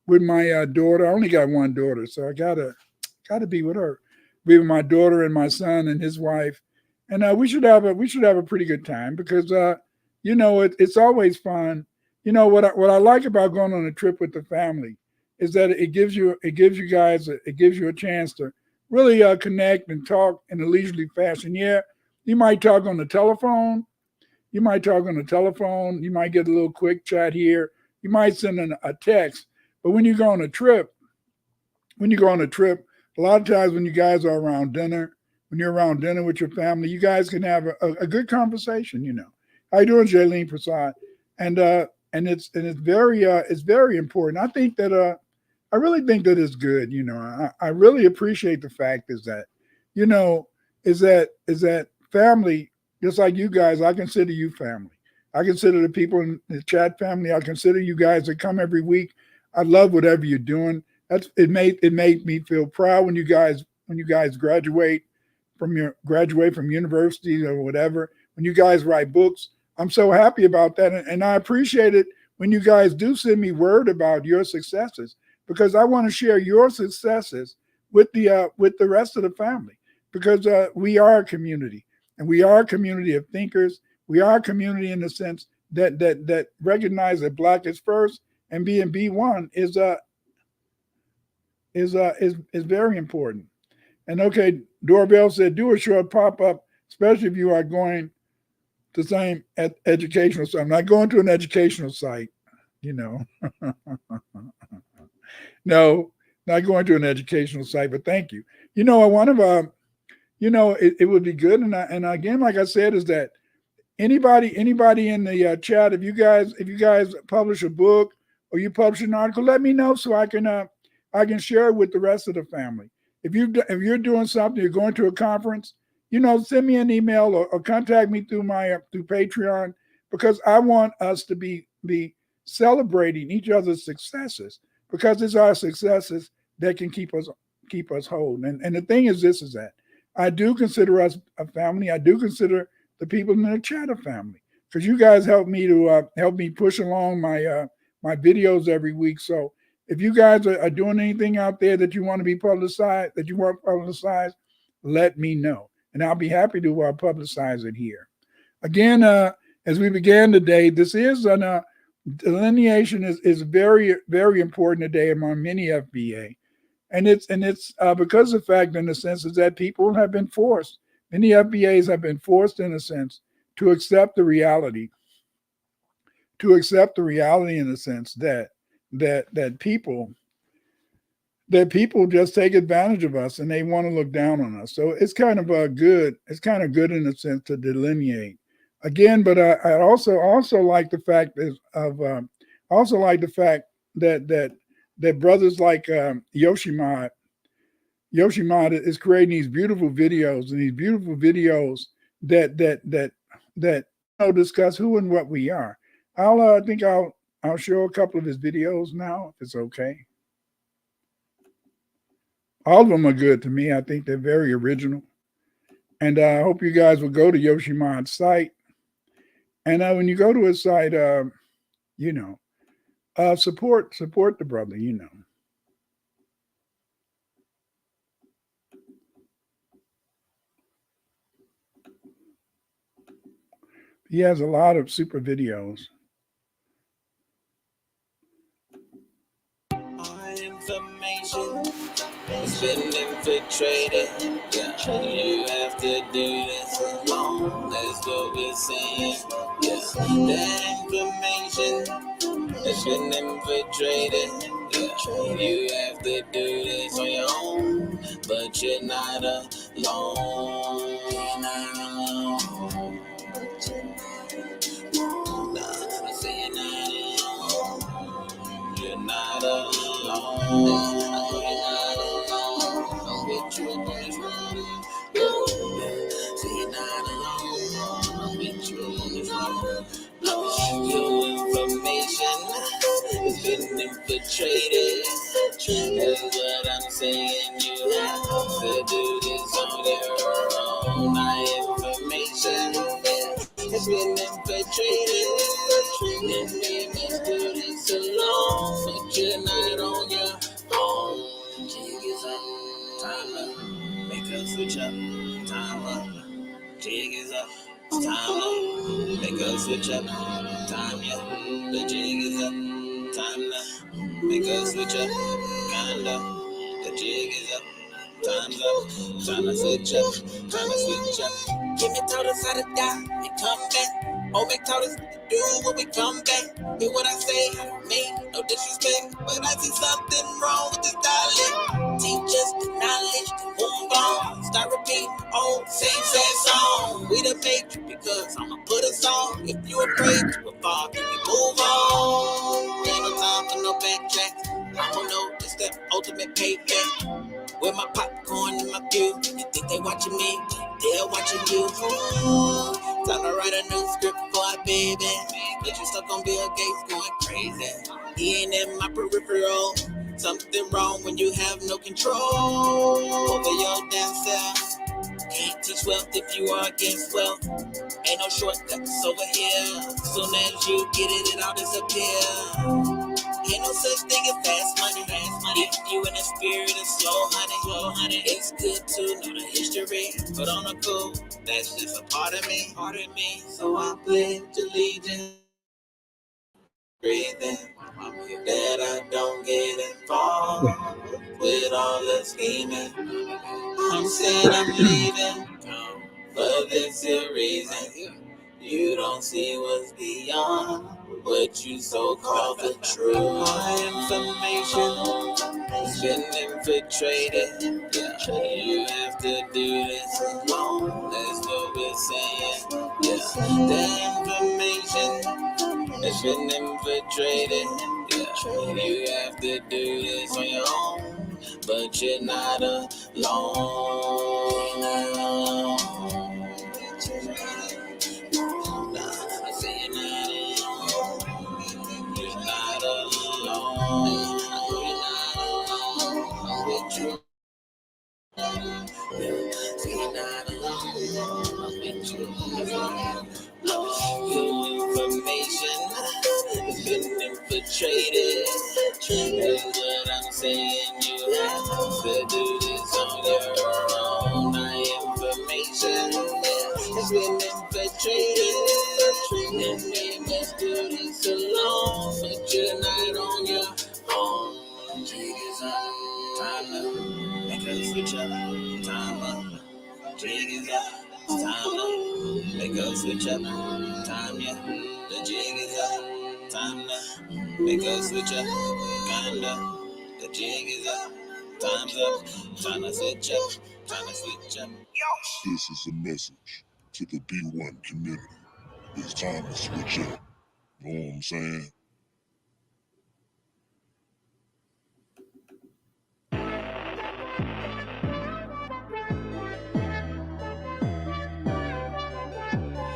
daughter. I only got one daughter, so I gotta be with her. Be with my daughter and my son and his wife, and we should have a pretty good time, because it's always fun. What I like about going on a trip with the family is that it gives you a chance to really connect and talk in a leisurely fashion. Yeah, you might talk on the telephone. You might get a little quick chat here. You might send a text. But when you go on a trip, a lot of times when you guys are around dinner, when you're around dinner with your family, you guys can have a good conversation. How you doing, Jaylene Prasad? And it's very important. I think that I really think that it's good. I really appreciate the fact is that family, just like you guys, I consider you family. I consider the people in the chat family. I consider you guys that come every week. I love whatever you're doing. It made me feel proud when you guys graduate from university or whatever. When you guys write books, I'm so happy about that, and I appreciate it when you guys do send me word about your successes, because I want to share your successes with the rest of the family, because we are a community, and we are a community of thinkers. We are a community in the sense that recognize that Black is first, and being B1 is very important. And okay, Doorbell said, do a short pop up, especially if you are going to same educational site. I'm not going to an educational site, you know. No, not going to an educational site, but thank you. You know, one of it would be good, and again, like I said, is that anybody in the chat, if you guys publish a book or you publish an article, let me know so I can share it with the rest of the family. If you're doing something, you're going to a conference, you know, send me an email or contact me through through Patreon, because I want us to be celebrating each other's successes, because it's our successes that can keep us whole. And the thing is this, is that I do consider us a family. I do consider the people in the chat a family, because you guys help me push along my videos every week. So if you guys are doing anything out there that you want to be publicized, let me know, and I'll be happy to publicize it here. Again, as we began today, this is delineation is very, very important today among many FBA, and it's because of the fact, in a sense, is that people have been forced. Many FBAs have been forced, in a sense, to accept the reality. In the sense that people just take advantage of us, and they want to look down on us. So it's kind of good. It's kind of good in a sense to delineate again. But I also like the fact that brothers like Yoshimod is creating these beautiful videos, and these beautiful videos that discuss who and what we are. I think I'll show a couple of his videos now, if it's okay. All of them are good to me. I think they're very original. And I hope you guys will go to Yoshimod's site. And when you go to his site, support the brother, you know. He has a lot of super videos. Information has been infiltrated. Yeah, you have to do this alone. That's what we're saying. Yeah, that information has been infiltrated. Yeah, you have to do this on your own, but you're not alone. You're not alone. Nah, I say you're not alone. You're not alone. You're not alone. I'm with you on this road. Say you're not alone. I'm with you on this road. Your information has been infiltrated. That's what I'm saying. You have to do this on your own. My information has been infiltrated. Then we must do this alone, but you're not on your own. Jig is up, time up, make us switch up, time up. Jig is up, time up, make us switch up, time yeah. The jig is up, time up, make us switch up, kinda. The jig is up. Time's up, time to switch up, time to switch up. Jimmy told us how to die and come back. Omek told us to do when we come back. Hear what I say, I don't mean no disrespect, but I see something wrong with this dialect. Teach us the knowledge to move on. Start repeating old same sad song. We the make you because I'ma put us on. If you afraid to evolve, then you move on. Ain't no time for no backtrack. I don't know, it's the ultimate payback. With my popcorn and my view, you think they watching me? They're watching you. Time to write a new script for a baby. But you stuck on Bill Gates going crazy. He ain't in my peripheral. Something wrong when you have no control over your damn self. Can't teach wealth if you are against wealth. Ain't no shortcuts over here. Soon as you get it, it all disappear. Ain't no such thing as fast money. If you in the spirit of slow honey, it's good to know the history. But on the cool, that's just a part of me. So I pledge allegiance, breathing, that I don't get involved with all the scheming. I'm saying I'm leaving for this here reason. You don't see what's beyond what you so-called the truth. My information has been infiltrated. Yeah, you have to do this alone. That's what we're saying. Yeah, the information has been infiltrated. Yeah, you have to do this on your own, but you're not alone. Information has been infiltrated. That's what I'm saying. You have to do this on your own. My information has been infiltrated. And we must do this alone, but you're not on your own. Jig is up, time to make a switch up. Time up, jig is up. Time to make a switch up. Time, yeah. The jig is up. Time to make a switch up. Kinda. The jig is up. Time's up. Time to switch up. Time to switch up. This is a message to the B1 community. It's time to switch up. Know what I'm saying?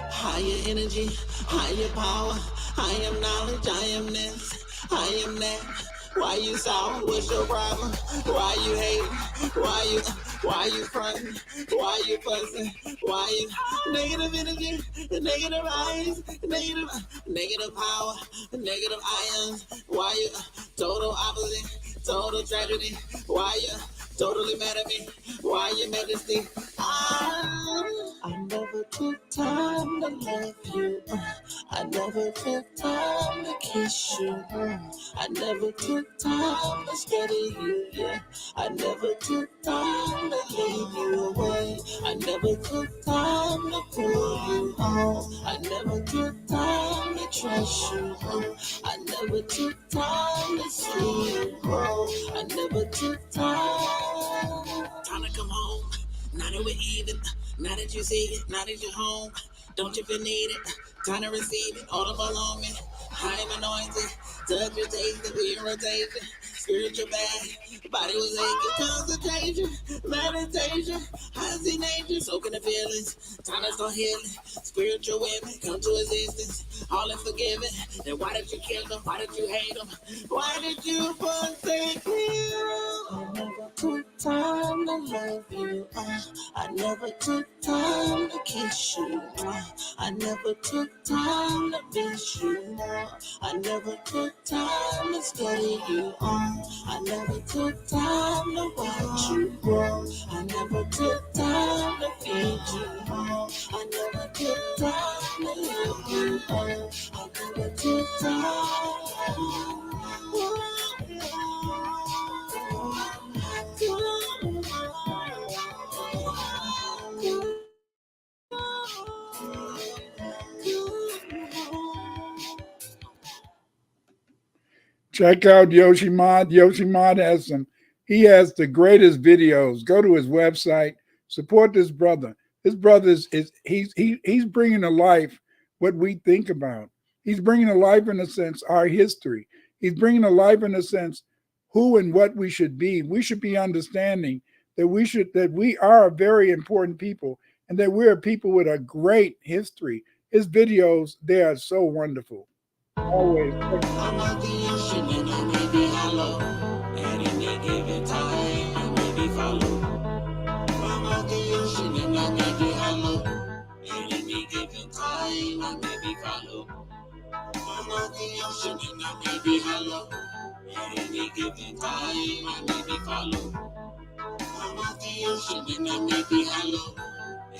Higher energy, higher power. I am knowledge, I am this, I am that. Why you sour? What's your problem? Why you hating? Why you fronting? Why you fussing? Why you negative energy, negative eyes, negative power, negative ions? Why you total opposite, total tragedy? Why you totally mad at me? Why you majesty? I never took time to love you. I never took time to kiss you. I never took time to study you. Yeah, I never took time to leave you away. I never took time to pull you on. I never took time to trust you. I never took time to see you grow. I never took time. Time to come home. Now that we're even, now that you see it, now that you're home, don't you feel needed? Time to receive it, audible on me. I am anointed, touch your taste, the irritation, spiritual bad, body was aching, concentration, meditation, I see nature, soaking the feelings, time to start healing, spiritual women come to existence, all is forgiven, then why did you kill them, why did you hate them, why did you forsake me? I never took time to love you, I never took time to kiss you, I never took time to miss you more. I never took time to study you on. I never took time to watch you grow. I never took time to feed you more. I never took time to love you on. I never took time. Check out Yoshi Mod. Yoshi Mod has the greatest videos. Go to his website. Support this brother. This brother he's bringing to life what we think about. He's bringing to life, in a sense, our history. He's bringing to life, in a sense, who and what we should be. We should be understanding that we are a very important people and that we're a people with a great history. His videos, they are so wonderful. Always. I'm out the ocean and I may be hollow. At any given time, I may be followed. I'm out the ocean and I time, I may be follow. I'm on the ocean and I may be hollow. At any given time, I may be follow. I'm on the ocean and I may be hollow.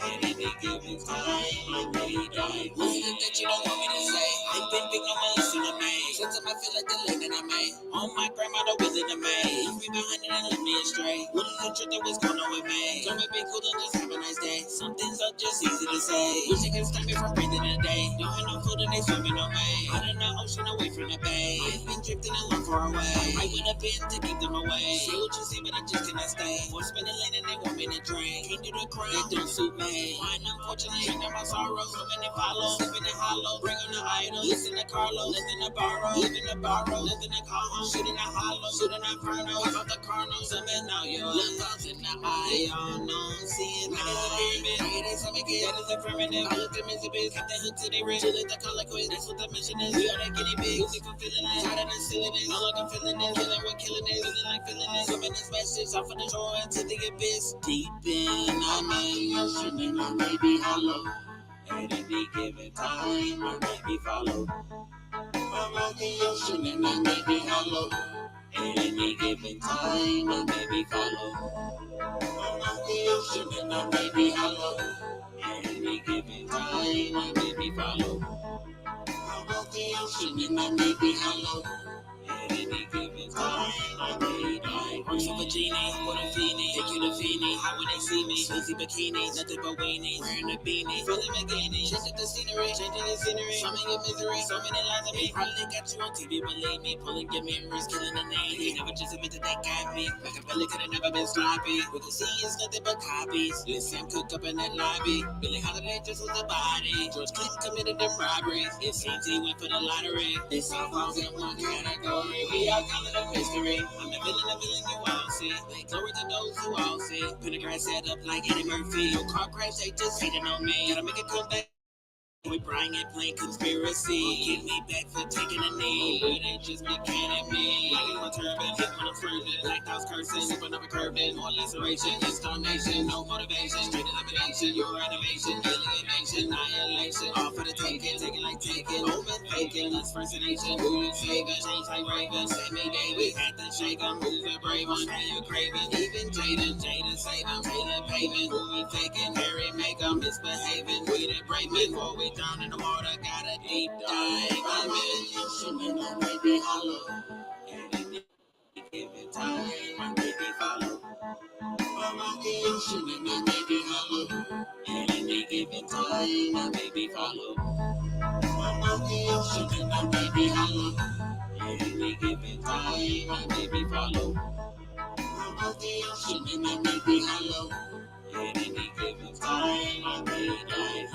At any given time, I may die. What's it that you don't want me to say? I've been big on my listen to me. Sometimes I feel like the lane that I made. On my grandmother was in the maid. Leave me behind and left me astray. What is the truth that was going on with me? Don't be cool and just have a nice day. Some things are just easy to say. Wish you could stop me from breathing today. Don't have no food and they swimming on me. Out in the ocean away from the bay. I've been drifting along far away. I would have been to keep them away. Say what you see, but I just cannot stay. Force me to lane and they want me to drain. Can't do the crime, it don't suit me. Mine, unfortunately, ain't got my sorrow. Swimming in follow, slipping in hollow. Bring on the idol, listen to Carlo. Living to borrow, living to borrow. Living to call home, shooting a hollow. Shooting a inferno, pop out the carno. Summon out your lungs in the eye. All known, seeing that is a pyramid. I ain't something that is affirmative. I look at Mississippi, kept the hook to the ring. She let the color quiz, that's what the mission is. We are the guinea pigs. Music for feeling it, tired of silly this. No longer feeling it, killing we're killing it. Feeling like feeling it. Swimming this message off of the shore into the abyss. Deep in, I'm in the ocean and I may be hollow. At any given time, I may be followed. I'm on the ocean and I may be hollow. At any given time, I may be followed. I'm on the ocean and I may be hollow. At any given time, I may be followed. I'm on the ocean and I may be hollow. At any given time, I may die. Works of a genie, what a fiend, take you to Feeny. How when they see me, sleazy bikini, nothing but weenie. Wearing a beanie, feeling bikini. Changing the scenery, Show me your misery, so many lies of me. Probably got you on TV, believe me. Pulling your memories, killing the name. They never just admit that they got me. Machiavelli could have never been sloppy. We can see it's nothing but copies. Let Sam cook up in that lobby. Billie Holiday just was a body. George Clinton committed them robberies. It seems he went for the lottery. This all falls in one category. We all call it a mystery. I'm the villain you all see. Glory to those who all see. Pendergrass set up like Eddie Murphy. No car crash, they just hating on me. Gotta make a comeback. We Brian playing conspiracy. Get me back for taking a knee. But they just be kidding me. Like in my turban, hit on a version. Like those curses, sipping up a curve, more laceration. Installation, no motivation. Straight elimination, your animation. Alienation, annihilation. All for the taking, taking like taking. Open faking, us personation. Who you saving? Change like Raven. Sammy Davis, had to shake them. Who's a brave one? Who you craving? Even Jaden save them. Taylor paving. Who we faking? Harry make them misbehaving. We the brave men before we down in the water, got a deep dive. I'm in the ocean and I may be hollow. At any given time, I may be follow. I'm on the ocean and I may be hollow. At any given time, I may be follow. I'm on the ocean and I may be hollow. At any given time, I may be follow. I'm on the ocean and I may be hollow. At any given time, I may die.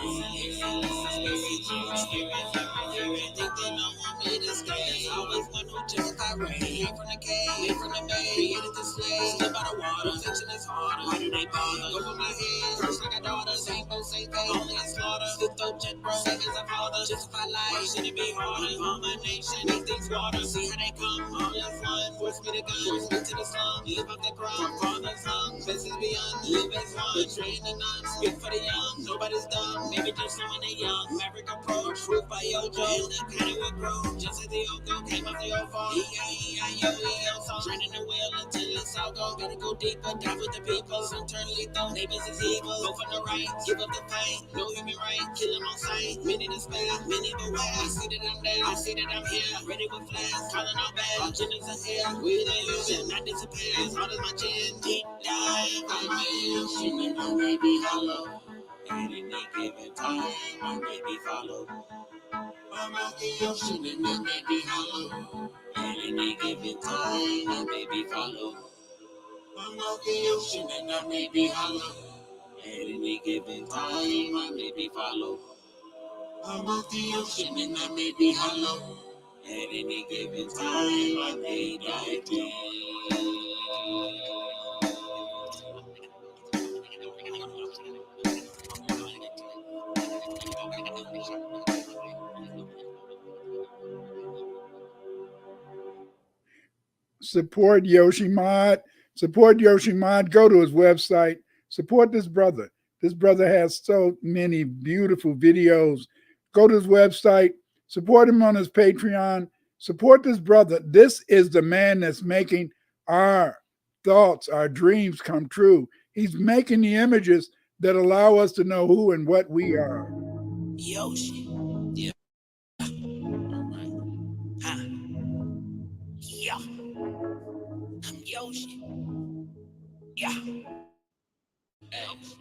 Think they don't want me to stay. There's always one who just got raised. Came from the cave, came from the maze. Created the slave, still by the water. Protection is harder. Why do they bother? Over my head, first like a daughter. Same boat, same fate, only in slaughter. Still throw jet bro, same as a father. Justify life, why should it be harder? On my nation, make things water. See how they come, all as one. Force me to go, force me to the slum. Live up the crumb, father's hung. Faces beyond, live as one. Betraying the nuns, speak for the young. Nobody's dumb, maybe just someone they young. Maverick approach, proof by Yojo. And the kind of will grow, just as the Oko came up the O4. E-I-E-I-O-E-O, so turning the wheel until it's all gone. Gotta go deeper, dive with the people. Some turn lethal, neighbors is evil. Go from the right, give up the fight. No human right, kill them on sight. Many to spare, many beware. I see that I'm there, I see that I'm here. Ready with flash, calling all bad. All genders are here, we the illusion, not disappear. As hard as my chin, deep dive. I'm in the ocean and I may be hollow. At any given time, I may be followed. I'm out the ocean and I may be hollow. At any given time, I may be followed. I'm out the ocean and I may be hollow. At any given time, I may be followed. I'm out the ocean and I may be hollow. At any given time, I may die. Support Yoshi Mod. Support Yoshi Mod. Go to his website. Support this brother. This brother has so many beautiful videos. Go to his website, support him on his Patreon, support this brother. This is the man that's making our thoughts, our dreams come true. He's making the images that allow us to know who and what we are. Yoshi. Yeah. Alright. Huh. Yeah. I'm Yoshi. Yeah. X.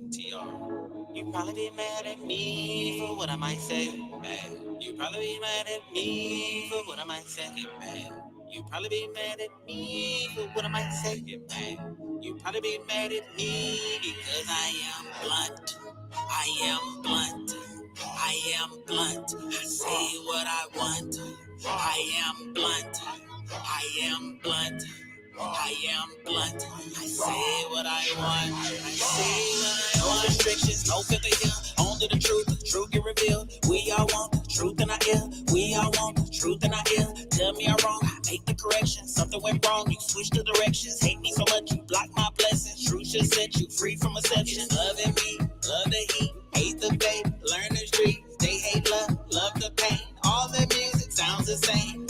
NTR. You probably be mad at me for what I might say. Man. You probably be mad at me for what I might say. Man. You probably be mad at me for what I might say. Man. You probably be mad at me because I am blunt. I am blunt. I am blunt. I say what I want. I am blunt. I am blunt. I am blunt. I say what I want. I say what I want. No restrictions, no filter here. Only the truth get revealed. We all want the truth in our ear. We all want the truth in our ear. Tell me I'm wrong, I make the correction. Something went wrong, you switch the directions. Hate me so much, you block my blessings. Truth should set you free from exception. Loving me, love the heat, hate the bait, learn the streets. They hate love, love the pain. All the music sounds the same.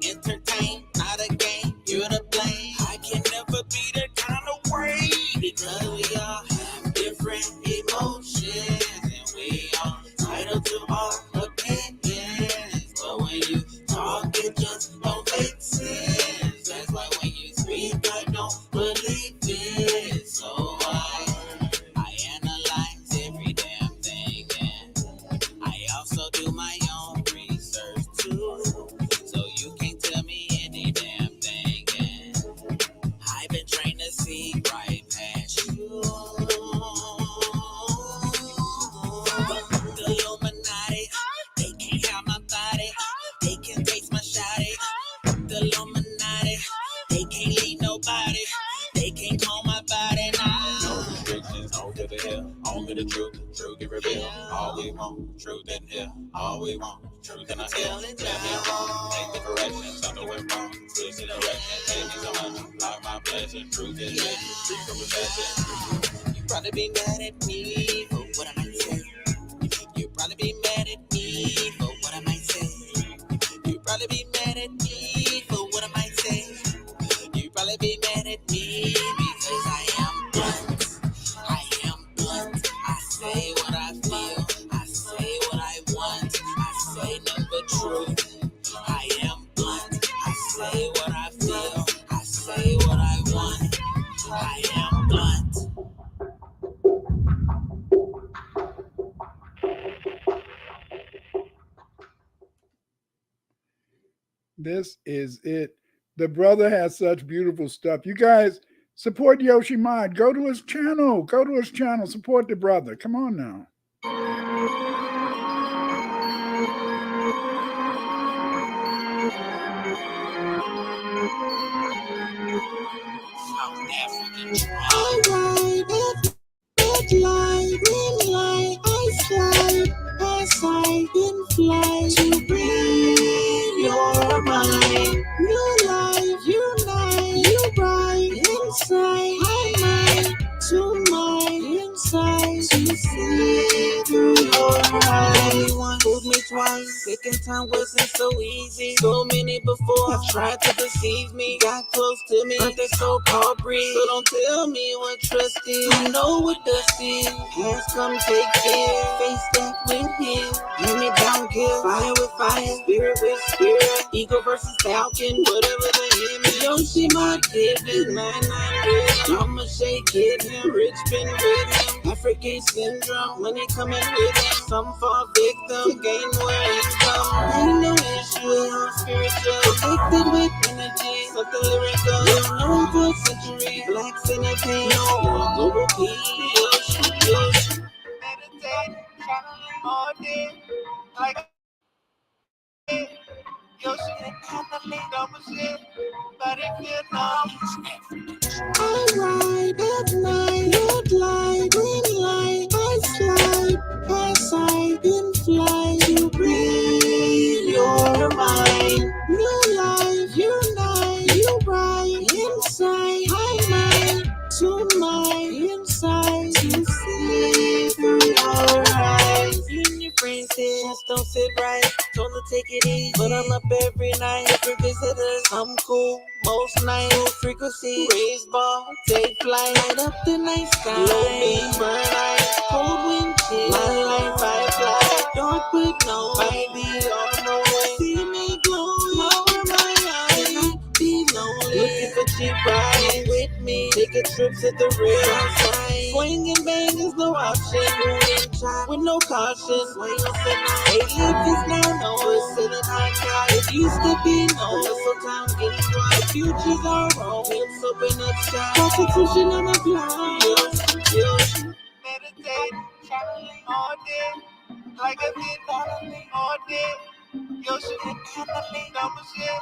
Entertain, not a game. You're to blame. I can never be that kind of way because we all have different emotions and we all entitled to our opinions. But when you talk, it just don't make sense. That's why when you speak, I don't believe it. So I analyze every damn thing and I also do my own research too. So you can't tell me any damn thing and I've been trained to see right past you. The Illuminati, they can't have my body. They can taste my shawty. The Illuminati, they can't lead nobody. They can't call my body now. No restrictions, no to the hill. Only the truth get revealed. All we want, truth in here. All we want, truth in our ear. Tell me wrong, take the correction. Something went wrong, switch the direction. Take me so much, block my blessing. Truth is it, free from possession. You probably be mad at me for what I might say. You probably be mad at me for what I might say. You probably be mad at me for what I might say. You probably be mad at me because I am blunt. I am blunt. I say what I feel. I say what I want. I say nothing but truth. I am blunt. I say what I feel. I say what I want. I am blunt. This is it. The brother has such beautiful stuff. You guys support Yoshi Mod. Go to his channel. Go to his channel. Support the brother. Come on now. South African Alright, red light, green light, I slide, pass I in flight to bring your mind. New life, unite, you bright inside, I mind to my inside to see through your eyes. One fooled me twice, second time wasn't so easy. So many before have tried to deceive me, got close to me, but they so-called breed. So don't tell me what trust is. I know what dust is. Hands come take care. Face that with him. Hand me down, kill. Fire with fire. Spirit with spirit. Ego versus falcon. Whatever the name is. Yoshi, my kid is 900. I'ma shake it. Him rich been with him. African syndrome. Money coming with him. Some fall victim. Gain more income. Ain't no issue. I'm spiritual. Connected with energy. Something lyrical. Been known for centuries. Blacks in a pain. No global peace. Yoshi. Meditate, channeling all day, like Yoshi and Natalie, double shit, but if you know, Alright, at night, red light, green light, I slide, pass I in flight to bring your mind. New life, unite, you bright inside, I mind to my inside. take it easy. But I'm up every night, different visitors. I'm cool, most nights. Low frequency, raise bar, take flight. Light up the night sky. Low beam, burn ice, cold wind chill. My life, I fly. Dark but no, I be on my way. See me glow, lower my eyes. And I be lonely. Looking for cheap rides with me. Take a trip to the real side. Swing and bang is no option. With no caution. Swing on the night. Hey, live is now known. Sitting high sky. It used to be known. So time getting quiet. Futures are wrong. Hips open up sky. Constitution on the blind. Meditate, channeling all day. Like a bit all day. Yo, shit, double shit.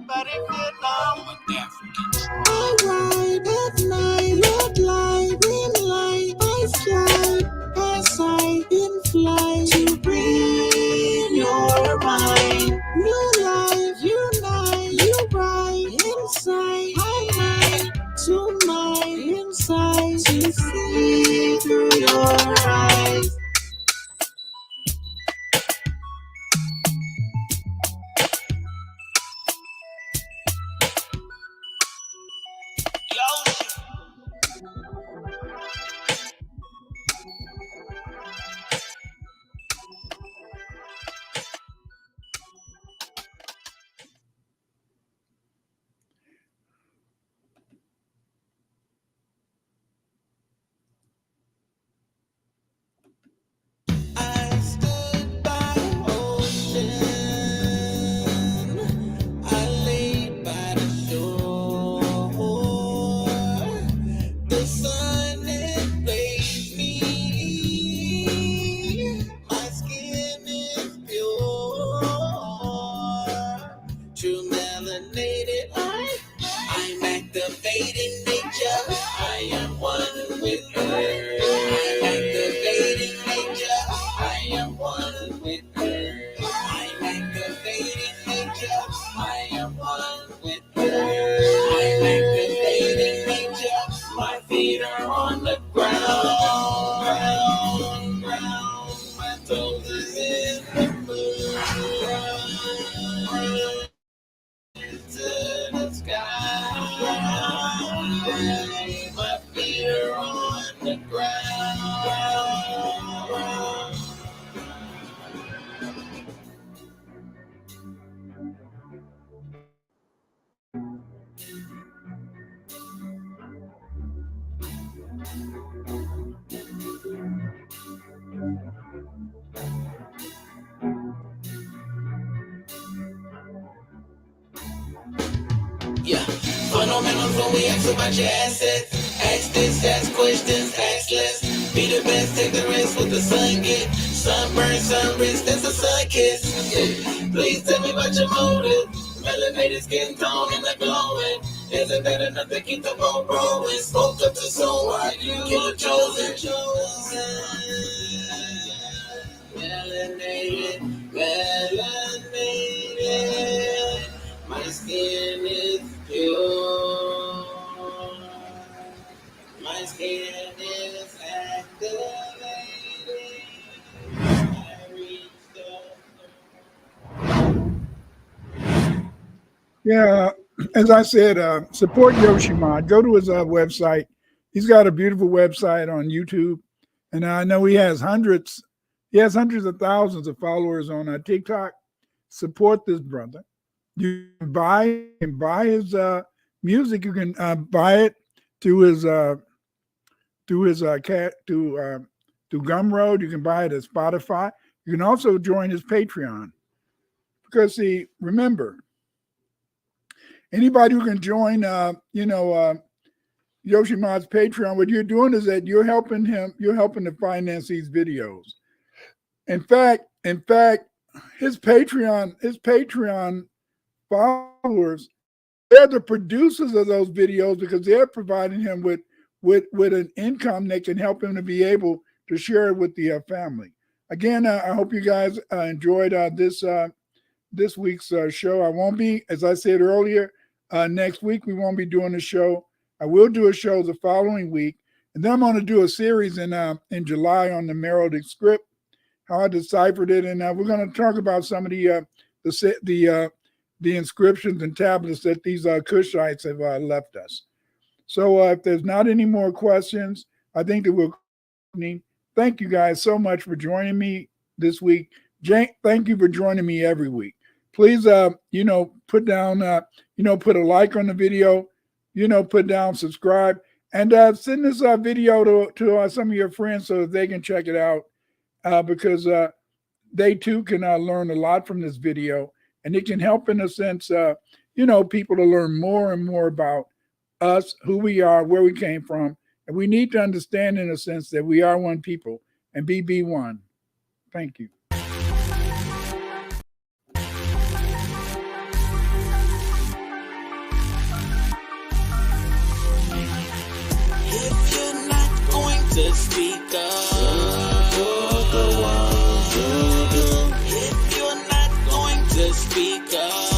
But it feel numb. I ride at night, red light, green light, I slide, pass I in flight to bring your mind. New life, unite, you ride inside, I mind to my inside to see through your eyes. I stood by the ocean, I laid by the shore. The sun it bathed me, my skin is pure. True melanated, I'm activating nature. I am one with her. I'm activating nature. I am one with her. I'm activating nature. I am one with her. I'm activating nature. My feet are on the ground. My toes is in the moon. To the sky. My feet are on the ground. Yeah, fundamentals when we ask about your assets. Ask this, ask questions, ask less. Be the best, take the rest what the sun get. Sunburn, sun wrist, that's a sun kiss. Yeah. Please tell me about your motive. Melanated skin tone and the glowing. Isn't that enough to keep the ball rolling? Spoke up too soon, why you chosen? Melanated, melanated. My skin is pure. My skin is activated. I reach Yeah, as I said, support Yoshimod. Go to his website. He's got a beautiful website on YouTube, and I know he has hundreds of thousands of followers on TikTok. Support this brother. You can buy his music. You can buy it through his Gumroad. You can buy it at Spotify. You can also join his Patreon, because see, remember, anybody who can join, Yoshimod's Patreon, what you're doing is that you're helping him. You're helping to finance these videos. In fact, his Patreon followers, they're the producers of those videos, because they're providing him with an income that can help him to be able to share it with the family. Again, I hope you guys enjoyed this week's show. I won't be, as I said earlier, next week we won't be doing a show. I will do a show the following week, and then I'm going to do a series in July on the Merodic script, how I deciphered it, and we're going to talk about some of the the inscriptions and tablets that these Kushites have left us. So if there's not any more questions, I think that we're. Thank you guys so much for joining me this week. Jane, thank you for joining me every week. Please, put down, put a like on the video, put down subscribe, and send this video to some of your friends so that they can check it out, because they too can learn a lot from this video, and it can help in a sense, people to learn more and more about us, who we are, where we came from. And we need to understand in a sense that we are one people and be one. Thank you. If you're not going to speak up, if you're not going to speak up,